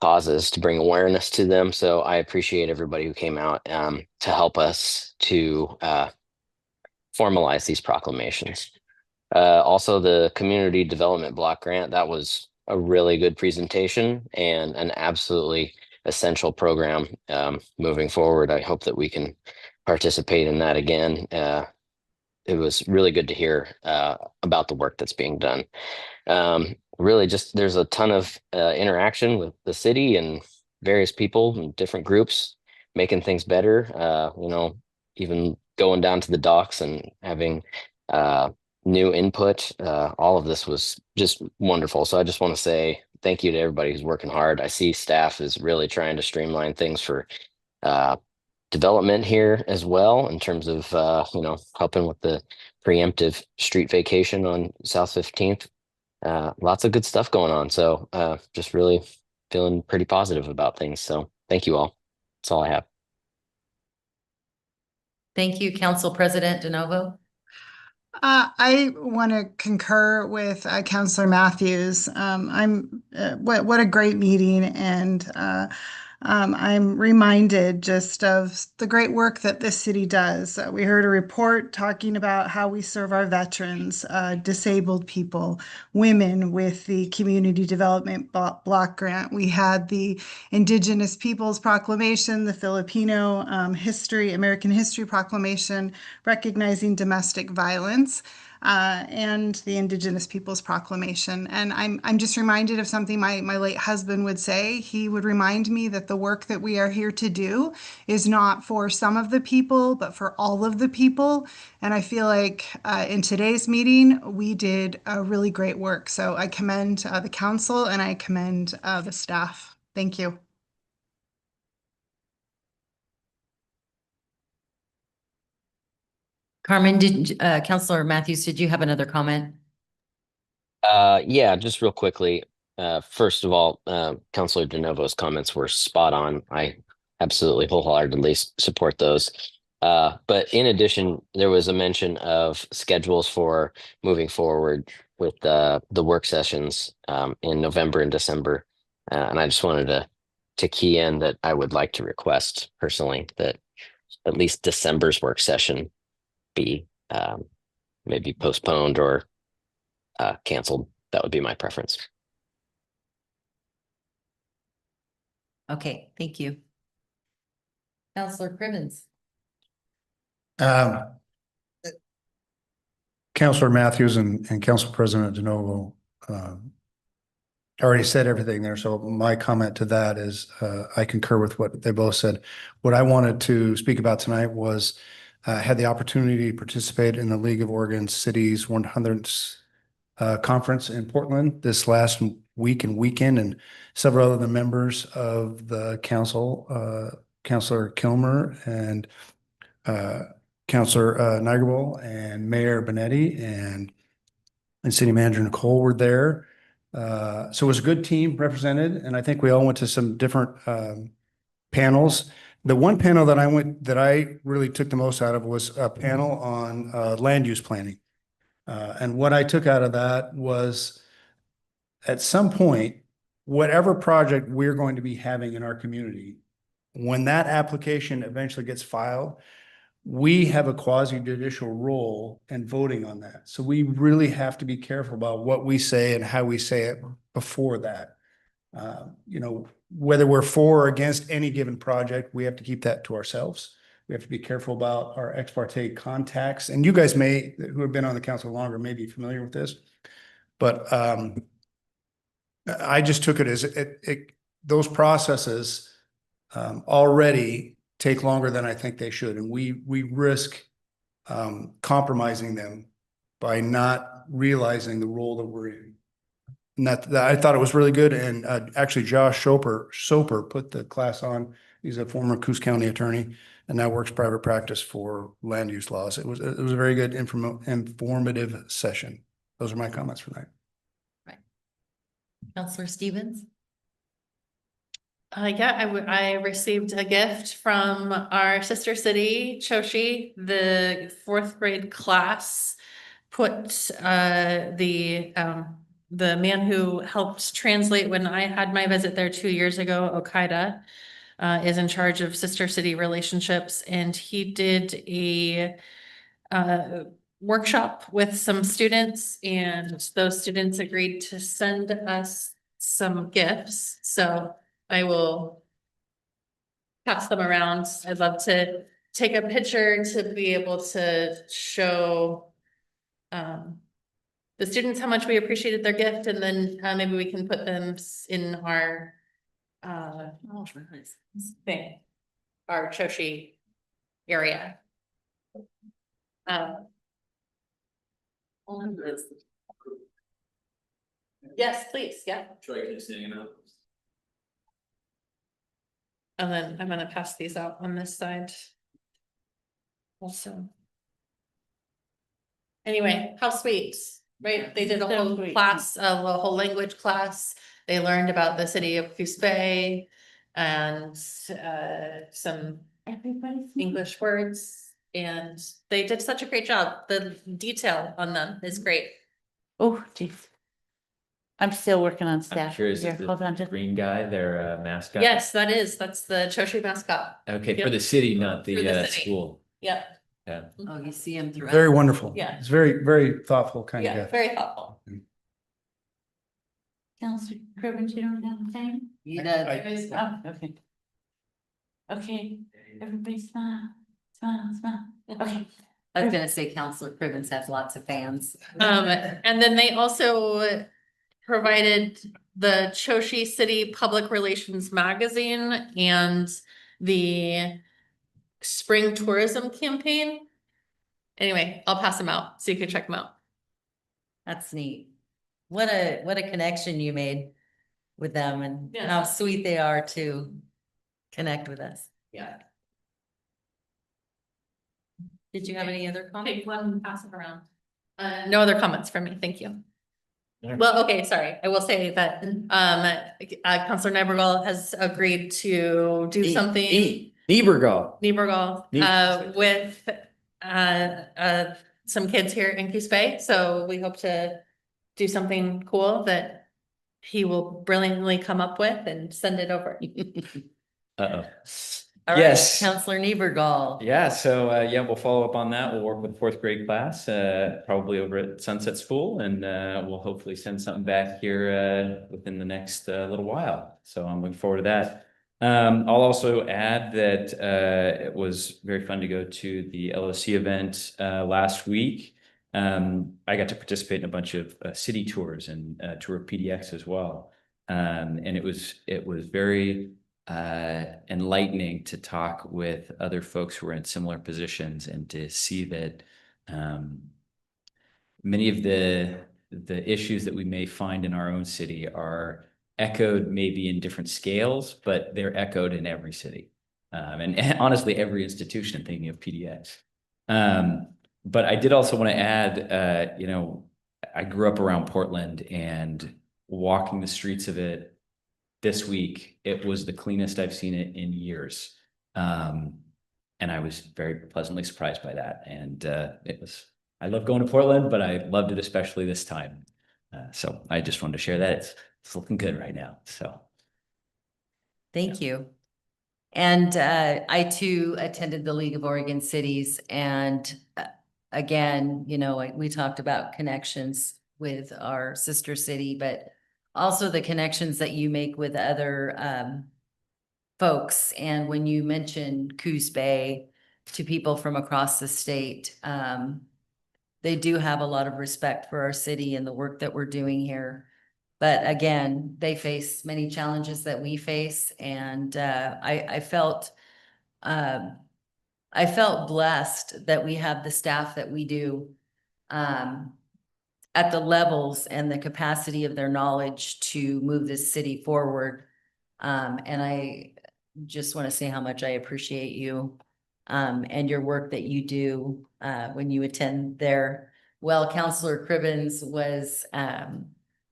causes to bring awareness to them. So I appreciate everybody who came out to help us to formalize these proclamations. Also, the Community Development Block Grant, that was a really good presentation and an absolutely essential program moving forward. I hope that we can participate in that again. It was really good to hear about the work that's being done. Really just there's a ton of interaction with the city and various people and different groups making things better. Even going down to the docks and having new input. All of this was just wonderful. So I just want to say thank you to everybody who's working hard. I see staff is really trying to streamline things for development here as well in terms of helping with the preemptive street vacation on South 15th. Lots of good stuff going on. So just really feeling pretty positive about things. So thank you all. That's all I have. Thank you, Council President DeNovo. I want to concur with Councillor Matthews. What a great meeting, and I'm reminded just of the great work that this city does. We heard a report talking about how we serve our veterans, disabled people, women with the Community Development Block Grant. We had the Indigenous Peoples Proclamation, the Filipino American History Proclamation, recognizing domestic violence, and the Indigenous Peoples Proclamation. And I'm just reminded of something my late husband would say. He would remind me that the work that we are here to do is not for some of the people, but for all of the people. And I feel like in today's meeting, we did a really great work. So I commend the council and I commend the staff. Thank you. Carmen, Councilor Matthews, did you have another comment? Yeah, just real quickly. First of all, Councilor DeNovo's comments were spot on. I absolutely wholeheartedly support those. But in addition, there was a mention of schedules for moving forward with the work sessions in November and December. And I just wanted to key in that I would like to request personally that at least December's work session be maybe postponed or canceled. That would be my preference. Okay, thank you. Councilor Crivens. Councilor Matthews and Council President DeNovo already said everything there. So my comment to that is I concur with what they both said. What I wanted to speak about tonight was had the opportunity to participate in the League of Oregon Cities 100th conference in Portland this last week and weekend, and several other members of the council, Councilor Kilmer and Councilor Nigerbold and Mayor Benetti and City Manager Nicole were there. So it was a good team represented, and I think we all went to some different panels. The one panel that I really took the most out of was a panel on land use planning. And what I took out of that was at some point, whatever project we're going to be having in our community, when that application eventually gets filed, we have a quasi-judicial role in voting on that. So we really have to be careful about what we say and how we say it before that. Whether we're for or against any given project, we have to keep that to ourselves. We have to be careful about our ex parte contacts. And you guys who have been on the council longer, may be familiar with this. But I just took it as those processes already take longer than I think they should. And we risk compromising them by not realizing the role that we're in. And that I thought it was really good. And actually, Josh Soper put the class on. He's a former Coos County attorney and now works private practice for land use laws. It was a very good informative session. Those are my comments for tonight. Right. Councilor Stevens. I received a gift from our sister city, Choshi. The 4th grade class put the man who helped translate when I had my visit there 2 years ago, Okaida, is in charge of sister city relationships, and he did a workshop with some students, and those students agreed to send us some gifts. So I will pass them around. I'd love to take a picture to be able to show the students how much we appreciated their gift, and then maybe we can put them in our thing, our Choshi area. Yes, please. Yeah. And then I'm gonna pass these out on this side. Also. Anyway, how sweet, right? They did a whole class, a whole language class. They learned about the city of Coos Bay and some English words. And they did such a great job. The detail on them is great. Oh, geez. I'm still working on I'm staff. curious, Here, is hold on the just. green guy their mascot? Yes, that's the Choshi mascot. Okay, for Yep. the city, not For the the city. school. Yeah, Yeah. Oh, you see him throughout. Very wonderful. Yeah. It's very, very thoughtful kind of yeah, guy. very thoughtful. Counselor Cribbins, you don't have time? You did. Oh, okay. Okay, everybody smile, smile, smile. Okay. I was gonna say Counselor Cribbins has lots of fans. And then they also provided the Choshi City Public Relations Magazine and the Spring Tourism Campaign. Anyway, I'll pass them out so you can check them out. That's neat. What a connection you made with them and Yeah. how sweet they are to connect with us. Yeah. Did you have any other comments? Take one, pass it around. No other comments from me, thank you. Well, okay, sorry, I will say that, Counselor Nybergall has agreed to do something. Niebergall. Niebergall, with, some kids here in Coos Bay, so we hope to do something cool that he will brilliantly come up with and send it over. Uh-oh. All right, Yes. Counselor Niebergall. Yeah, so yeah, we'll follow up on that. We'll work with the fourth grade class, probably over at Sunset School, and we'll hopefully send something back here within the next little while. So I'm looking forward to that. I'll also add that it was very fun to go to the LOC event last week. I got to participate in a bunch of city tours and tour of PDX as well. And it was very enlightening to talk with other folks who are in similar positions and to see that many of the issues that we may find in our own city are echoed maybe in different scales, but they're echoed in every city. And honestly, every institution, thinking of PDX. But I did also want to add, you know, I grew up around Portland, and walking the streets of it this week, it was the cleanest I've seen it in years. And I was very pleasantly surprised by that. And I love going to Portland, but I loved it especially this time. So I just wanted to share that. It's looking good right now. So. Thank you. And I too attended the League of Oregon Cities, and again, you know, we talked about connections with our sister city, but also the connections that you make with other folks. And when you mention Coos Bay to people from across the state, they do have a lot of respect for our city and the work that we're doing here. But again, they face many challenges that we face, and I felt blessed that we have the staff that we do at the levels and the capacity of their knowledge to move this city forward. And I just want to say how much I appreciate you and your work that you do when you attend there. Well, Counselor Cribbins was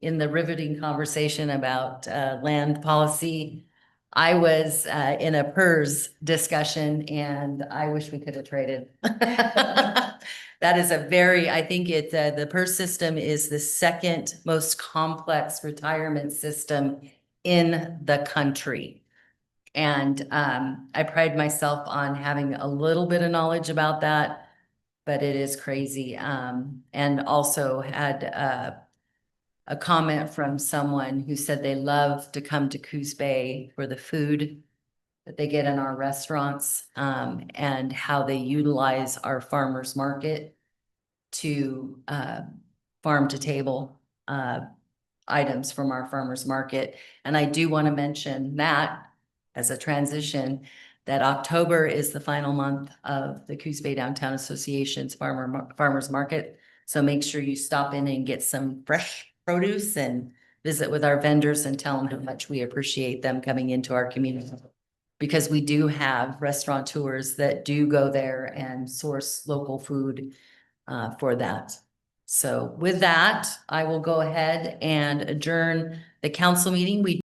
in the riveting conversation about land policy. I was in a PERS discussion, and I wish we could have traded. That is I think the PERS system is the second most complex retirement system in the country. And I pride myself on having a little bit of knowledge about that, but it is crazy. And also had a comment from someone who said they love to come to Coos Bay for the food that they get in our restaurants, and how they utilize our farmers market to farm to table items from our farmers market. And I do want to mention that as a transition, that October is the final month of the Coos Bay Downtown Association's farmers market. So make sure you stop in and get some fresh produce and visit with our vendors and tell them how much we appreciate them coming into our community. Because we do have restaurateurs that do go there and source local food for that. So with that, I will go ahead and adjourn the council meeting. We